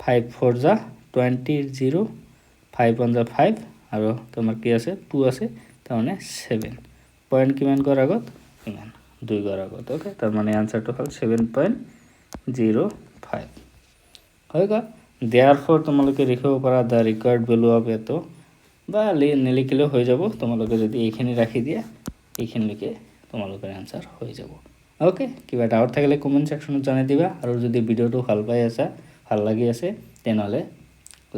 5 4 जा 20 0 5 1 जा 5 আৰু তোমাৰ কি আছে 2 আছে তাৰ মানে 7 পয়েন্ট কিমান কৰাৰ আগত ইমান 2 কৰাৰ আগত। ওকে তাৰ মানে আনসাৰটো হ'ল 7.05 হৈ গ'ল। therefore তোমালোকে লিখিব পাৰা the required value of এটো বা নিলিখিলেও হৈ যাব তোমালোকে যদি এইখিনি ৰাখি দিয়া এইখিনিলৈকে তোমালোকৰ আনসাৰ হৈ যাব। ওকে কিবা ডাউট থাকিলে কমেন্ট সেকশনত জনাই দিবা আৰু যদি ভিডিওটো ভাল লাগি আছে তেনেহলে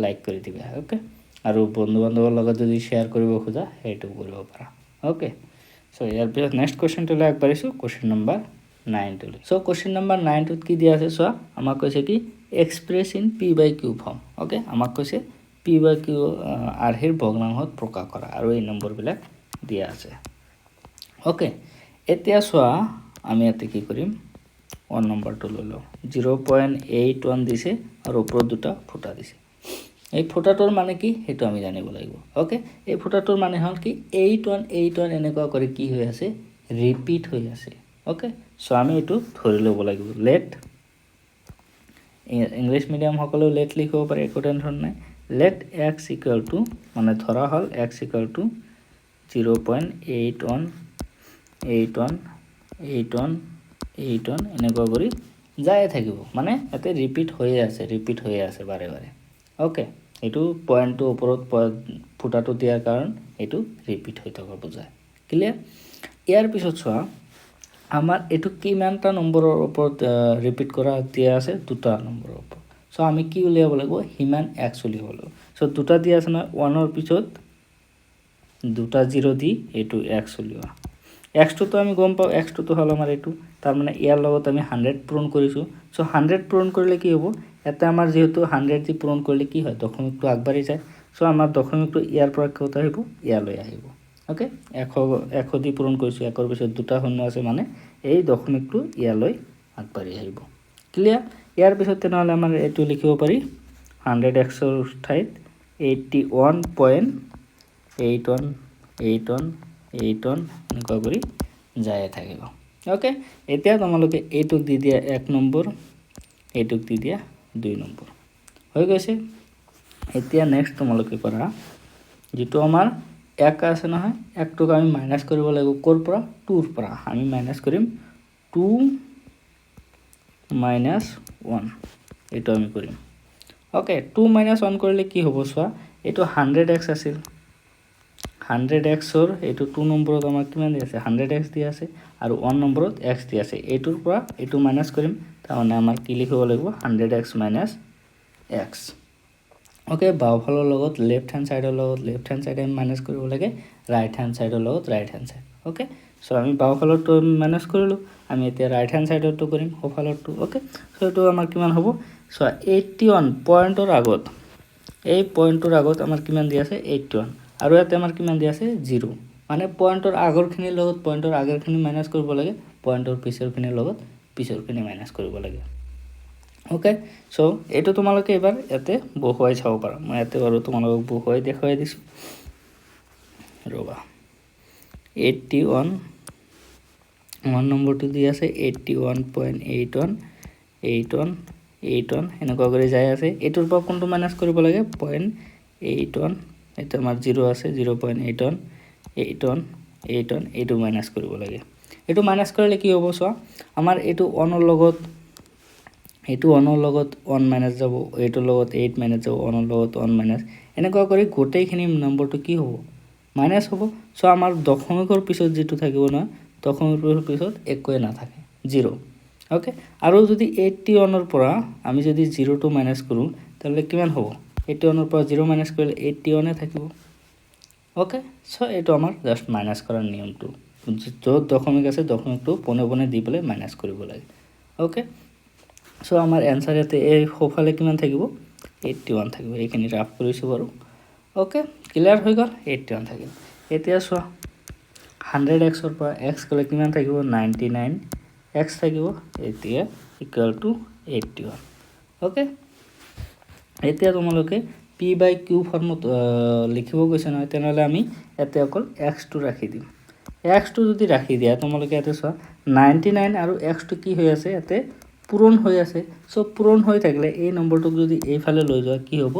লাইক কৰি দিবা ওকে আৰু বন্ধু বান্ধৱৰ লগত যদি শ্বেয়াৰ কৰিব খোজা সেইটো কৰিব পাৰা ওকে সো ইয়াৰ পিছত নেক্সট কোৱেশ্চনটো আগবাঢ়িছোঁ কোৱেশ্চন নম্বৰ 9 টো সো কোৱেশ্চন নম্বৰ 9 টোত কি দিয়া আছে চোৱা আমাক কৈছে কি express in p/q form okay আমাক কৈছে p/q আৰ্হিৰ ভগ্নাংশত প্ৰকাশ কৰা আৰু এই নম্বৰবিলাক দিয়া আছে ওকে এতিয়া চোৱা আমি ইয়াতে কি কৰিম 1 নম্বৰটো লৈ লওঁ 0.81 দিছে আৰু ওপৰত দুটা ফুটা দিছে এই ফুটাটোৰ মানে কি হেতু আমি জানিব লাগিব ওকে এই ফুটাটোৰ মানে হল কি 81 এনেকুৱা কৰি কি হৈ আছে ৰিপিট হৈ আছে ওকে সো আমি এটো ধৰি লব লাগিব লেট ইংলিশ মিডিয়াম সকলো লেট লিখিব পাৰে একো টেনচন নাই লেট x ইকুয়াল টু মানে ধৰা হল x ইকুয়াল টু 0.81 এনেকুৱা কৰি যায় থাকিব মানে এতে ৰিপিট হৈ আছে বাৰে বাৰে ওকে এটো পয়েন্টটো ওপৰত ফুটাটো দিয়াৰ কাৰণ এটো ৰিপিট হৈ থকা বুজায় ক্লিয়াৰ ইয়াৰ পিছত চোৱা আমাৰ এটো কিমানটা নম্বৰৰ ওপৰত ৰিপিট কৰা দিয়া আছে দুটা নম্বৰৰ ওপৰত সো আমি কি উলিয়াব লাগিব হিমান x উলিয়াব লাগিব সো দুটা দিয়া আছে না 1 ৰ পিছত দুটা 0 দি এটো x উলিওৱা x টো তো আমি গম পাও x টো তো হল আমাৰ এটো তাৰ মানে ইয়াৰ লগত আমি 100 পূৰণ কৰিছো সো 100 পূৰণ কৰিলে কি হ'ব এটা আমাৰ যেহেতু 100 দি পূৰণ কৰিলে কি হয় দশমিকটো আগবাঢ়ি যায় সো আমাৰ দশমিকটো ইয়াৰ পৰা কত আহিব ইয়ালৈ আহিব ওকে 100 দি পূৰণ কৰিছো একৰ পিছত দুটা শূন্য আছে মানে এই দশমিকটো ইয়ালৈ আগবাঢ়ি আহিব ক্লিয়াৰ ইয়াৰ পিছত তেনেহলে আমাৰ এটো লিখিব পাৰি 100x ৰ ঠাইত 81.81 এনেকুৱা কৰি যায় থাকিব ওকে এতিয়া তোমালোকে এইটোক দি দিয়া 1 নম্বৰ এইটোক দি দিয়া 2 নম্বৰ হৈ গৈছে এতিয়া নেক্সট তোমালোকে কৰা যেটো আমাৰ 1 আছে নহয় 1 টোক আমি মাইনাস কৰিব লাগিব কোৰ পৰা 2 ৰ পৰা আমি মাইনাস কৰিম 2 - 1 এটো আমি কৰিম ওকে 2 - 1 কৰিলে কি হ'ব চোৱা এটো 100x আছিল 100x ৰ এটো 2 নম্বৰত আমাৰ কিমান দি আছে 100x দি আছে আৰু 1 নম্বৰত x দি আছে এটোৰ পৰা এটো মাইনাস কৰিম তাৰ মানে আমাৰ কি লিখিব লাগিব 100x - x ওকে বাওফালৰ লগত লেফট হ্যান্ড সাইডৰ লগত লেফট হ্যান্ড সাইডে মাইনাস কৰিব লাগে ৰাইট হ্যান্ড সাইডৰ লগত right hand side okay so আমি বাওফালৰটো মাইনাস কৰিলো আমি এতিয়া ৰাইট হ্যান্ড সাইডৰটো কৰিম সোফালৰটো ওকে সো এটো আমাৰ কিমান হ'ব সো 81 পয়েন্টৰ আগত এই পয়েন্টৰ আগত আমাৰ কিমান দি আছে 81 আৰু ইয়াতে আমাৰ কিমান দি আছে 0 মানে পয়েন্টৰ আগৰখিনিৰ লগত পয়েন্টৰ আগৰখিনি মাইনাস কৰিব লাগে পয়েন্টৰ পিছৰখিনিৰ লগত পিছৰখিনি মাইনাস কৰিব লাগে ওকে সো এটো তোমালোকে এবাৰ এতে বহুৱাই চাব পাৰা মই এতে বাৰু তোমালোকক বহুৱাই দেখাই দিছো ৰবা 81 1 নম্বৰটো দি আছে 81.81 এনেকুৱা কৰি যায় আছে এটোৰ পৰা কোনটো মাইনাস কৰিব লাগে 0.81 এটা আমাৰ 0 আছে 0.81 এইটো মাইনাস কৰিব লাগে এটো মাইনাস কৰিলে কি হ'ব চোৱা আমাৰ এটো 1 ৰ লগত 1 মাইনাস যাব এটোৰ লগত 8 মাইনাস যাব 1 ৰ লগত 1 মাইনাস এনেকুৱা কৰি গোটেইখিনি নম্বৰটো কি হ'ব মাইনাস হ'ব সো আমাৰ দশমিকৰ পিছত যেটো থাকিব না দশমিকৰ পিছত একোৱে না থাকে 0 ওকে আৰু যদি 81 ৰ পৰা আমি যদি 0 টো মাইনাস কৰো তাহলে কিমান হ'ব 81 ৰ পৰা 0 মাইনাস কৰিলে 81 এ থাকিব ওকে সো এটো আমাৰ জাস্ট মাইনাস কৰাৰ নিয়মটো যত দশমিক আছে দশমিকটো পনে পনে দি পেলে মাইনাস কৰিব লাগে ওকে সো আমাৰ आंसर ইয়াতে এই সোফালে কিমান থাকিব 81 থাকিব এইখিনি ৰাফ কৰিছো বাৰু ওকে ক্লিয়াৰ হৈ গল 81 থাকিব এতিয়া চোৱা 100x ৰ পৰা x গলে কিমান থাকিব 99x থাকিব এতিয়া ইকুয়াল টু 81 ওকে এতিয়া তোমালোকে p/q ফৰ্মত লিখিব গৈছে নহয় তেনেহলে আমি এতে অকল x টো ৰাখি দিম x টো যদি ৰাখি দিয়া তোমালোকে এতে চোৱা 99 আৰু x টো কি হৈ আছে এতে পূৰণ হৈ আছে সো পূৰণ হৈ থাকিলে এই নম্বৰটোক যদি এইফালে লৈ যোৱা কি হ'ব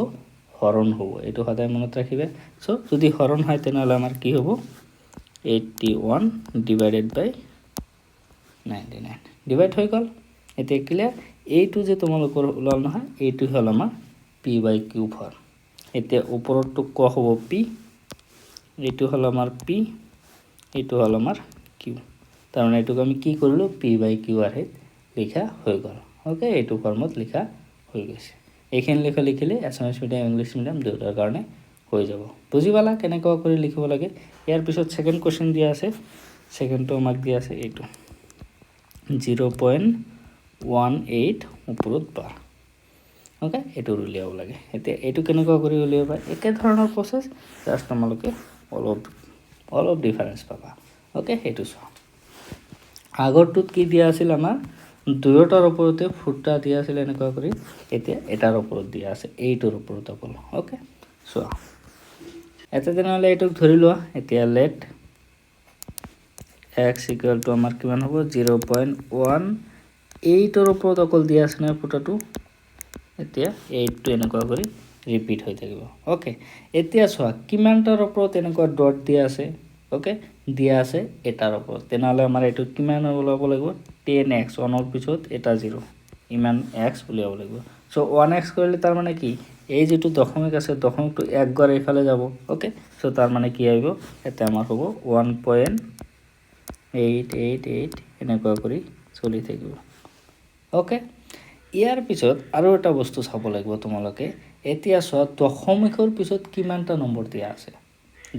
হৰণ হ'ব এটো সদায় মনত ৰাখিবে সো যদি হৰণ হয় তেনেহলে আমাৰ কি হ'ব 81 ডিভাইডেড বাই 99 ডিভাইড হৈ গল এতিয়া ক্লিয়াৰ এইটো যে তোমালোকৰ ওলাল নহয় এইটো হল আমাৰ p/q ফৰ্ম এতিয়া ওপৰটো ক হ'ব p এইটো হল আমাৰ p এইটো হল আমাৰ q তাৰ মানে এটোক আমি কি কৰিলো p/q আহে লিখা হৈ গল ওকে এইটো ফৰ্মত লিখা হৈ গৈছে এইখিনি লিখিলে এছামিছ মিডিয়াম ইংলিছ মিডিয়াম দুয়োটাৰ কাৰণে হৈ যাব। বুজি পালা কেনেকুৱা কৰি লিখিব লাগে। ইয়াৰ পিছত ছেকেণ্ড কুৱেশ্যন দিয়া আছে, ছেকেণ্ডটো আমাক দিয়া আছে এইটো 0.18 ওপৰত বাৰ। অ'কে, এইটো উলিয়াব লাগে। এতিয়া এইটো কেনেকুৱা কৰি উলিয়াবা, একে ধৰণৰ প্ৰচেছ, জাষ্ট তোমালোকে অলপ ডিফাৰেঞ্চ পাবা। অ'কে, সেইটো চোৱা। আগৰটোত কি দিয়া আছিল আমাৰ দুয়োটাৰ ওপৰতে ফুটা দিয়া আছিল এনেকুৱা কৰি, এতিয়া এটাৰ ওপৰত দিয়া আছে, এইটোৰ ওপৰত অকল। অ'কে, চোৱা এটা তেনেহ'লে এইটোক ধৰি লোৱা। এতিয়া লেট x ইকুৱেল টু আমাৰ কিমান হ'ব 0.18 ওপৰত অকল দিয়া আছে নহয় ফুটাটো। এতিয়া 8টো এনেকুৱা কৰি ৰিপিট হৈ থাকিব। অ'কে, এতিয়া চোৱা কিমানটাৰ ওপৰত এনেকুৱা ডট দিয়া আছে। অ'কে, দিয়া আছে এটাৰ ওপৰত, তেনেহ'লে আমাৰ এইটো কিমান ওলাব লাগিব 10x, 1ৰ পিছত এটা 0, ইমান x উলিয়াব লাগিব। চ' 1x কৰিলে তাৰমানে কি, এই যিটো দশমিক আছে দশমিকটো একবাৰ এইফালে যাব। অ'কে, চ' তাৰমানে কি আহিব, এতিয়া আমাৰ হ'ব 1.888 এনেকুৱা কৰি চলি থাকিব। অ'কে, ইয়াৰ পিছত আৰু এটা বস্তু চাব লাগিব তোমালোকে। এতিয়া চোৱা দশমিকৰ পিছত কিমানটা নম্বৰ দিয়া আছে।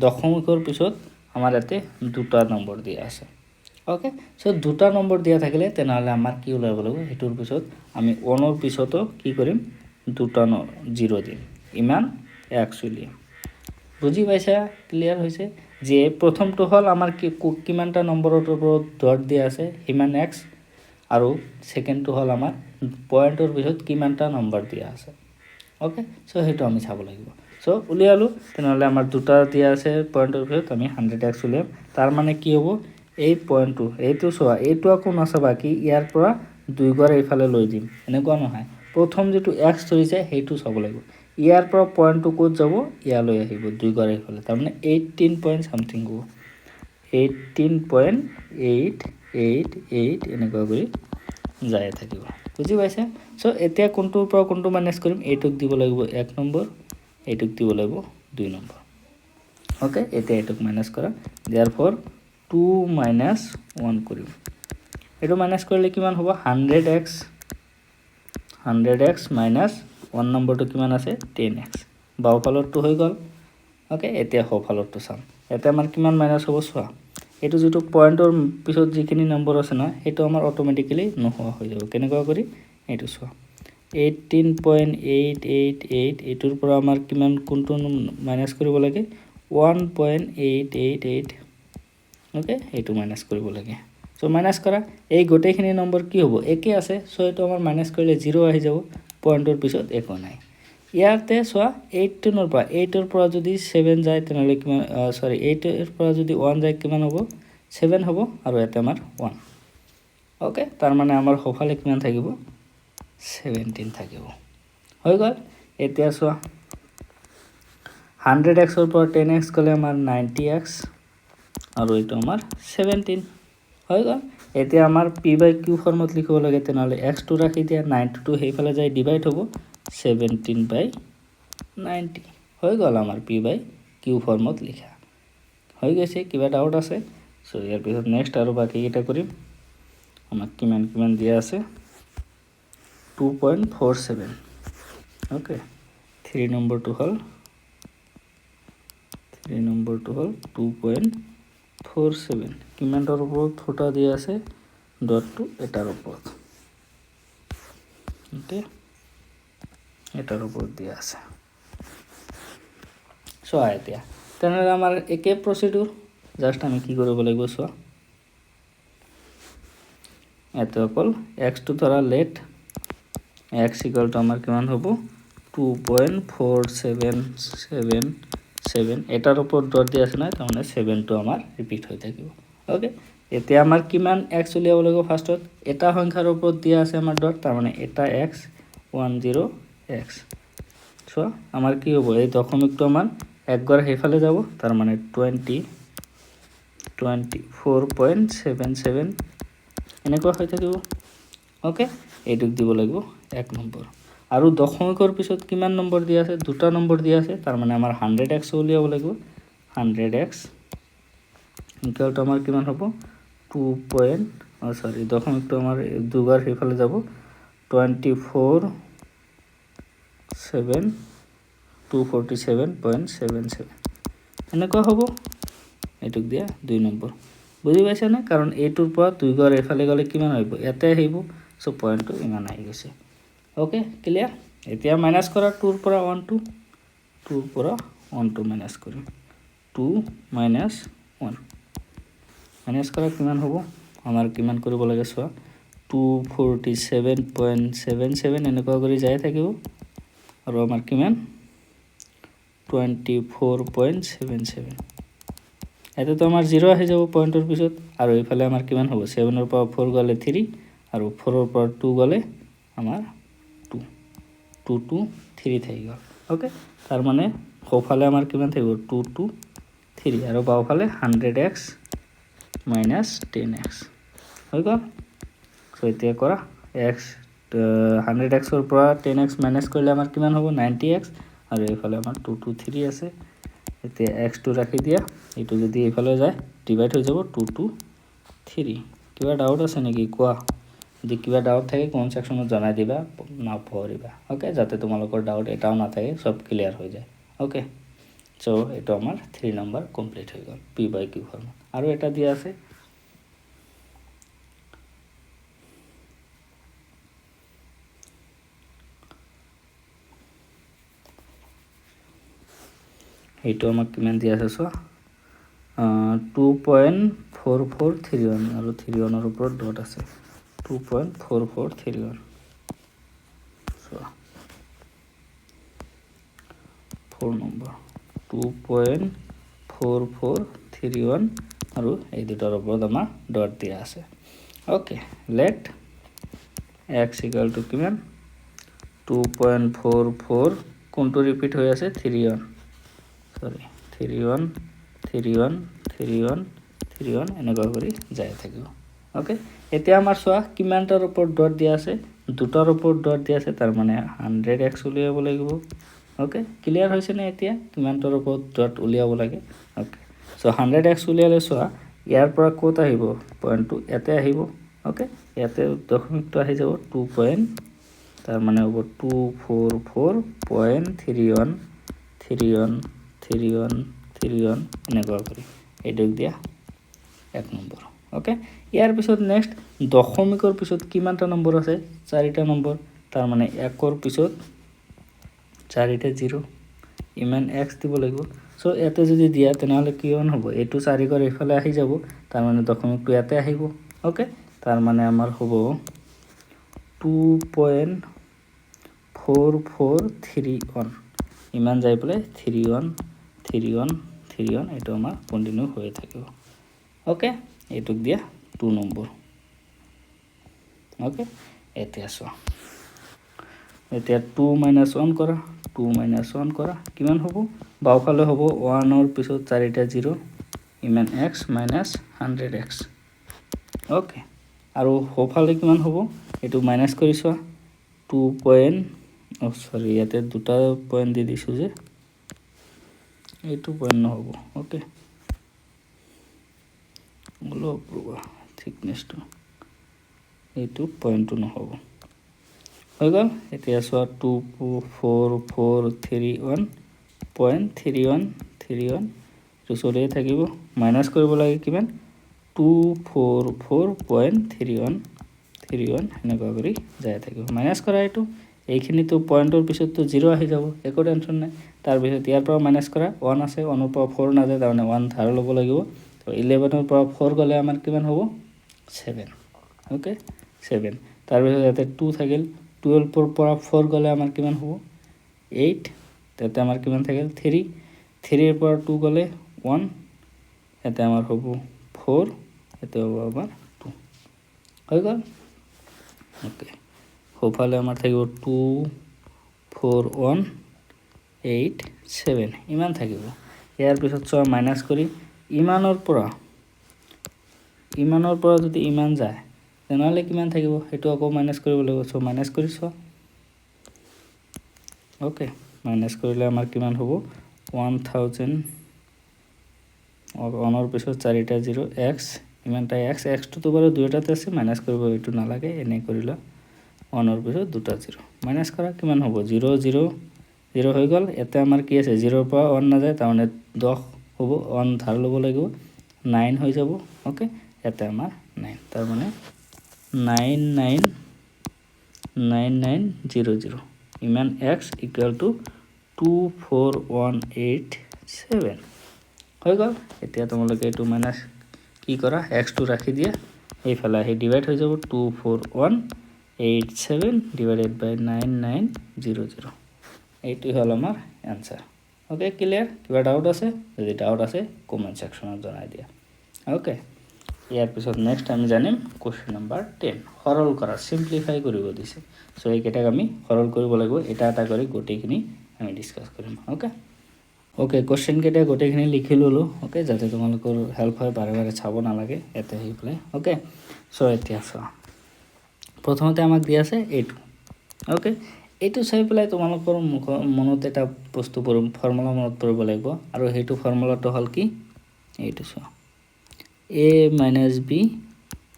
দশমিকৰ পিছত আমাৰ ইয়াতে 2টা নম্বৰ দিয়া আছে। অ'কে, চ' 2টা নম্বৰ দিয়া থাকিলে তেনেহ'লে আমাৰ কি ওলাব লাগিব, সেইটোৰ পিছত আমি 1ৰ পিছতো কি কৰিম 2টা 0 দিম, ইমান x উলিয়াম। বুজি পাইছা, ক্লিয়াৰ হৈছে যে প্ৰথমটো হ'ল আমাৰ কিমানটা নম্বৰৰ ওপৰত ডট দিয়া আছে সিমান x, আৰু ছেকেণ্ডটো হ'ল আমাৰ পইণ্টৰ পিছত কিমানটা নম্বৰ দিয়া আছে। অ'কে, চ' সেইটো আমি চাব লাগিব। চ' উলিয়ালোঁ, তেনেহ'লে আমাৰ 2টা দিয়া আছে পইণ্টৰ পিছত, আমি 100x উলিয়াম। তাৰ মানে কি হ'ব, এই পইণ্টটো এইটো চোৱা, এইটো আকৌ নাচাবা কি ইয়াৰ পৰা 2 বাৰ এইফালে লৈ দিম, এনেকুৱা নহয়। প্ৰথম যিটো x ধৰিছে সেইটো চাব লাগিব। ইয়াৰ পৰা পইণ্টটো ক'ত যাব, ইয়ালৈ আহিব 2 বাৰ এইফালে, তাৰমানে 18 পইণ্ট চামথিং হ'ব, 18.888 এনেকুৱা কৰি যাই থাকিব। বুজি পাইছে। চ' এতিয়া কোনটোৰ পৰা কোনটো মাইনাছ কৰিম, এইটোক দিব লাগিব 1 নম্বৰ, এইটোক দিব লাগিব 2 নম্বৰ। অ'কে, এতিয়া এইটোক মাইনাছ কৰা, দিয়াৰ ফৰ 2 - 1 কৰিম। এইটো মাইনাছ কৰিলে কিমান হ'ব 100x মাইনাছ 1 নম্বৰটো কিমান আছে 10x, বাওঁফালৰটো হৈ গ'ল। অ'কে, এতিয়া সোঁফালৰটো চাম। এতিয়া আমাৰ কিমান মাইনাছ হ'ব চোৱা, এইটো যিটো পইণ্টৰ পিছত যিখিনি নম্বৰ আছে নহয় সেইটো আমাৰ অট'মেটিকেলি নোহোৱা হৈ যাব। কেনেকুৱা কৰি, এইটো চোৱা 18.888, এইটোৰ পৰা আমাৰ কিমান কোনটো মাইনাছ কৰিব লাগে 1.888। অ'কে, এইটো মাইনাছ কৰিব লাগে। চ' মাইনাছ কৰা, এই গোটেইখিনি নম্বৰ কি হ'ব একে আছে, চ' এইটো আমাৰ মাইনাছ কৰিলে 0 আহি যাব, পইণ্টৰ পিছত একো নাই। ইয়াতে চোৱা 8ৰ পৰা যদি 7 যায় তেনেহ'লে কিমান, 8ৰ পৰা যদি 1 যায় কিমান হ'ব 7 হ'ব, আৰু ইয়াতে আমাৰ 1। অ'কে, তাৰমানে আমাৰ সোঁফালে কিমান থাকিব 17 থাকিব। হৈ গ'ল। এতিয়া চোৱা 100xৰ পৰা 10x গ'লে আমাৰ 90x, আৰু এইটো আমাৰ 17 হৈ গ'ল। এতিয়া আমাৰ p/q ফৰ্মত লিখিব লাগে, তেনেহ'লে xটো ৰাখি দিয়া, 90টো সেইফালে যায় ডিভাইড হ'ব 17/90 হৈ গ'ল আমাৰ p/q ফৰ্মত লিখা হৈ গৈছে। কিবা ডাউট আছে? চ' ইয়াৰ পিছত নেক্সট আৰু বাকীকেইটা কৰিম। আমাক কিমান কিমান দিয়া আছে 2.47। অ'কে, 3 নম্বৰটো হ'ল 2.47। কিমানটাৰ ওপৰত ফুটা দিয়া আছে ডটটো, এটাৰ ওপৰত। অ'কে, এটাৰ ওপৰত দিয়া আছে। চোৱা এতিয়া তেনেহ'লে আমাৰ একে প্ৰচিডিউৰ, জাষ্ট আমি কি কৰিব লাগিব চোৱা, ইয়াতে অকল এক্সটো ধৰা লেট x ইকুৱেল টু আমাৰ কিমান হ'ব 2.4777, এটাৰ ওপৰত ডট দিয়া আছে নহয়, তাৰমানে 7টো আমাৰ ৰিপিট হৈ থাকিব। অ'কে, এতিয়া আমাৰ কিমান x উলিয়াব লাগিব, ফাৰ্ষ্টত এটা সংখ্যাৰ ওপৰত দিয়া আছে আমাৰ ডট, তাৰমানে এটা x 10x। চোৱা আমাৰ কি হ'ব, এই দশমিকটো আমাৰ একবাৰ সেইফালে যাব, তাৰমানে 24.77 এনেকুৱা হৈ থাকিব। অ'কে, এইটোক দিব লাগিব 1 নম্বৰ, আৰু দশমিকৰ পিছত কিমান নম্বৰ দিয়া আছে 2টা নম্বৰ দিয়া আছে, তাৰমানে আমাৰ 100x উলিয়াব লাগিব। 100x ইকুৱেল টু আমাৰ কিমান হ'ব দশমিকটো আমাৰ দুবাৰ সেইফালে যাব 24 247.77 এনেকুৱা হ'ব এইটোক দিয়া 2 নম্বৰ বুজি পাইছা না কাৰণ এইটোৰ পৰা 2 গড় এফালে গলে কিমান হ'ব ইয়াতে আহিব সো পয়েন্টটো ইমান আহি গৈছে ওকে ক্লিয়াৰ এতিয়া মাইনাস কৰা 2 ৰ পৰা 1 2 ৰ পৰা 1 2 মাইনাস কৰিম 2 minus 1 মাইনাস কৰা কিমান হ'ব আমাৰ কিমান কৰিব লাগে চোৱা 247.77 এনেকুৱা কৰি যায় থাকিব আৰু আমাৰ কিমান 24.77 এটা তো আমাৰ 0 আহি যাব পয়েন্টৰ পিছত আৰু ইফালে আমাৰ কিমান হ'ব 7 ৰ পৰা 4 গলে 3 আৰু 4 ৰ পৰা 2 গলে আমাৰ 2 2 2 3 থাকি গল ওকে তাৰ মানে সোফালে আমাৰ কিমান থাকিব 2 2 3 আৰু বাওফালে 100x minus 10x হৈ গল সো এতিয়া কৰা x 100x ৰ পৰা 10x মাইনাস কৰিলে আমাৰ কিমান হ'ব 90x আৰু এইফালে আমাৰ 2 2 3 আছে এতিয়া x টো ৰাখি দিয়া এটো যদি এইফালে যায় ডিভাইড হৈ যাব 2 2 3 কিবা ডাউট আছে নেকি কোৱা যদি কিবা ডাউট থাকে কমেন্ট সেকশনত জনাই দিবা না পঢ়িবা ওকে যাতে তোমালোকৰ ডাউট এটাও না থাকে সব ক্লিয়ার হৈ যায় ওকে সো এটা আমার 3 নাম্বার কমপ্লিট হৈ গল p/q ফর্মুলা আৰু এটা দিয়া আছে এইটো আমাক কিমান দিয়া আছে চোৱা 2.4431 আৰু 31 ৰ ওপৰত ডট আছে 2.4431 চোৱা 4 নম্বৰ 2.4431 আৰু এই দুটাৰ ওপৰত আমাৰ ডট দিয়া আছে okay let x equal to কিমান 2.44 কোনটো ৰিপিট হৈ আছে 31 সৰি 31 31 31 31 এনেকুৱা কৰি যায় থাকিব ওকে এতিয়া আমাৰ চোৱা কিমানটাৰ ওপৰত ডট দিয়া আছে দুটাৰ ওপৰত ডট দিয়া আছে তাৰ মানে 100x উলিয়াব লাগিব ওকে ক্লিয়াৰ হৈছে না এতিয়া কিমানটাৰ ওপৰত ডট উলিয়াব লাগে ওকে সো 100x উলিয়ালে চোৱা ইয়াৰ পৰা কত আহিব পয়েন্টটো এতে আহিব ওকে ইয়াতে দশমিকটো আহি যাব 2 পয়েন্ট তাৰ মানে হ'ব 244.31 31 এনেকুৱা কৰি এইটোক দিয়া 1 নম্বৰ ওকে ইয়াৰ পিছত নেক্সট দশমিকৰ পিছত কিমানটা নম্বৰ আছে 4টা নম্বৰ তাৰ মানে 1 ৰ পিছত 4টা 0 ইমান x দিব লাগিব সো এতে যদি দিয়া তেনেহলে কিমান হ'ব এটো 4 গড় ইফালে আহি যাব তাৰ মানে দশমিকটো ইয়াতে আহিব ওকে তাৰ মানে আমাৰ হ'ব 2.4431 ইমান যাই পলে 31 এটো আমাৰ কন্টিনিউ হৈ থাকিব ওকে এটুক দিয়া 2 নম্বৰ ওকে এতিয়া চোৱা এতিয়া 2 - 1 কৰা 2 - 1 কৰা কিমান হ'ব বাওফালে হ'ব 1 ৰ পিছত 4টা 0 ইমান x - 100x ওকে আৰু সোফালে কিমান হ'ব এটো মাইনাস কৰি চোৱা 2 পয়েন্ট সরি ইয়াতে দুটা পয়েন্ট দি দিছো যে এইটো পয়েন্ট নহব ওকে বলো প্রবা থিকনেসটো এইটো পয়েন্টটো নহব হৈ গল এতিয়া চোৱা 24431.31 তো সৰে থাকিব মাইনাস কৰিব লাগে কিমান 244.31 এনেকুৱা কৰি যায় থাকিব মাইনাস কৰা এইটো এইখিনি তো পয়েন্টৰ পিছত তো 0 আহি যাব একো টেনশন নাই তাৰ পিছত ইয়াৰ পৰা মাইনাস কৰা 1 আছে 1 ৰ পৰা 4 না যায় তাৰমানে 1 ধাৰ ল'ব লাগিব তো 11 ৰ পৰা 4 গলে আমাৰ কিমান হ'ব 7 ওকে 7 তাৰ পিছত ইয়াতে 2 থাকিল 12 ৰ পৰা 4 গলে আমাৰ কিমান হ'ব 8 তাতে আমাৰ কিমান থাকিল 3 3 ৰ পৰা 2 গলে 1 এতে আমাৰ হ'ব 4 এতে হ'ব আমাৰ 2 হৈ গল ওকে সোফালে আমাৰ থাকিব 24187 ইমান থাকিব ইয়াৰ পিছত চোৱা মাইনাস কৰি ইমানৰ পৰা যদি ইমান যায় তেনেহলে কিমান থাকিব হেতু আকৌ মাইনাস কৰিব লাগিব সো মাইনাস কৰি চোৱা ওকে মাইনাস কৰিলে আমাৰ কিমান হ'ব 1000 অনৰ পিছত 4টা 0 x ইমানটা x টো তো বাৰু দুইটাতে আছে মাইনাস কৰিব এইটো নালাগে এনে কৰিলা 1ৰ পিছত দুটা 0 মাইনাছ কৰা কিমান হ'ব 0 0 0 হৈ গ'ল এতে আমাৰ কি আছে 0ৰ পৰা 1 নাযায় তাৰমানে 10 হ'ব 1 ধাৰ ল'ব লাগিব 9 হৈ যাব ওকে এতে আমাৰ 9 তাৰমানে 9900 ইমান x ইকুয়াল টু 24187 হৈ গ'ল এতিয়া তোমালোকে এইটো মাইনাছ কি কৰা x টো ৰাখি দিয়া এইফালে আহি ডিভাইড হৈ যাব 24187 ডিভাইডেড বাই 9900 এইটো হল আমাৰ आंसर ওকে ক্লিয়াৰ কিবা ডাউট আছে যদি ডাউট আছে কমেন্ট সেকশনত জনাই দিয়া ওকে ইয়াৰ পিছত নেক্সট আমি জানিম কোশ্চেন নাম্বাৰ 10 সৰল কৰা সিম্পলিফাই কৰিব দিছে সো এইকেইটাক আমি সৰল কৰিব লাগিব এটা এটা কৰি গোটেইখিনি আমি ডিসকাস কৰিম ওকে ওকে কোশ্চেন কেইটা গোটেইখিনি লিখি ললো ওকে যাতে তোমালোকৰ হেল্প হয় বাৰে বাৰে চাব নালাগে এতে হৈ প্লে ওকে সো এতিয়া চোৱা প্ৰথমতে আমাক দিয়া আছে এইটো ওকে এইটো চাই পেলাই তোমালোকৰ মনত এটা বস্তু ফৰ্মুলা মনত পৰিব লাগিব আৰু হেতু ফৰ্মুলাটো হল কি এইটো চোৱা a - b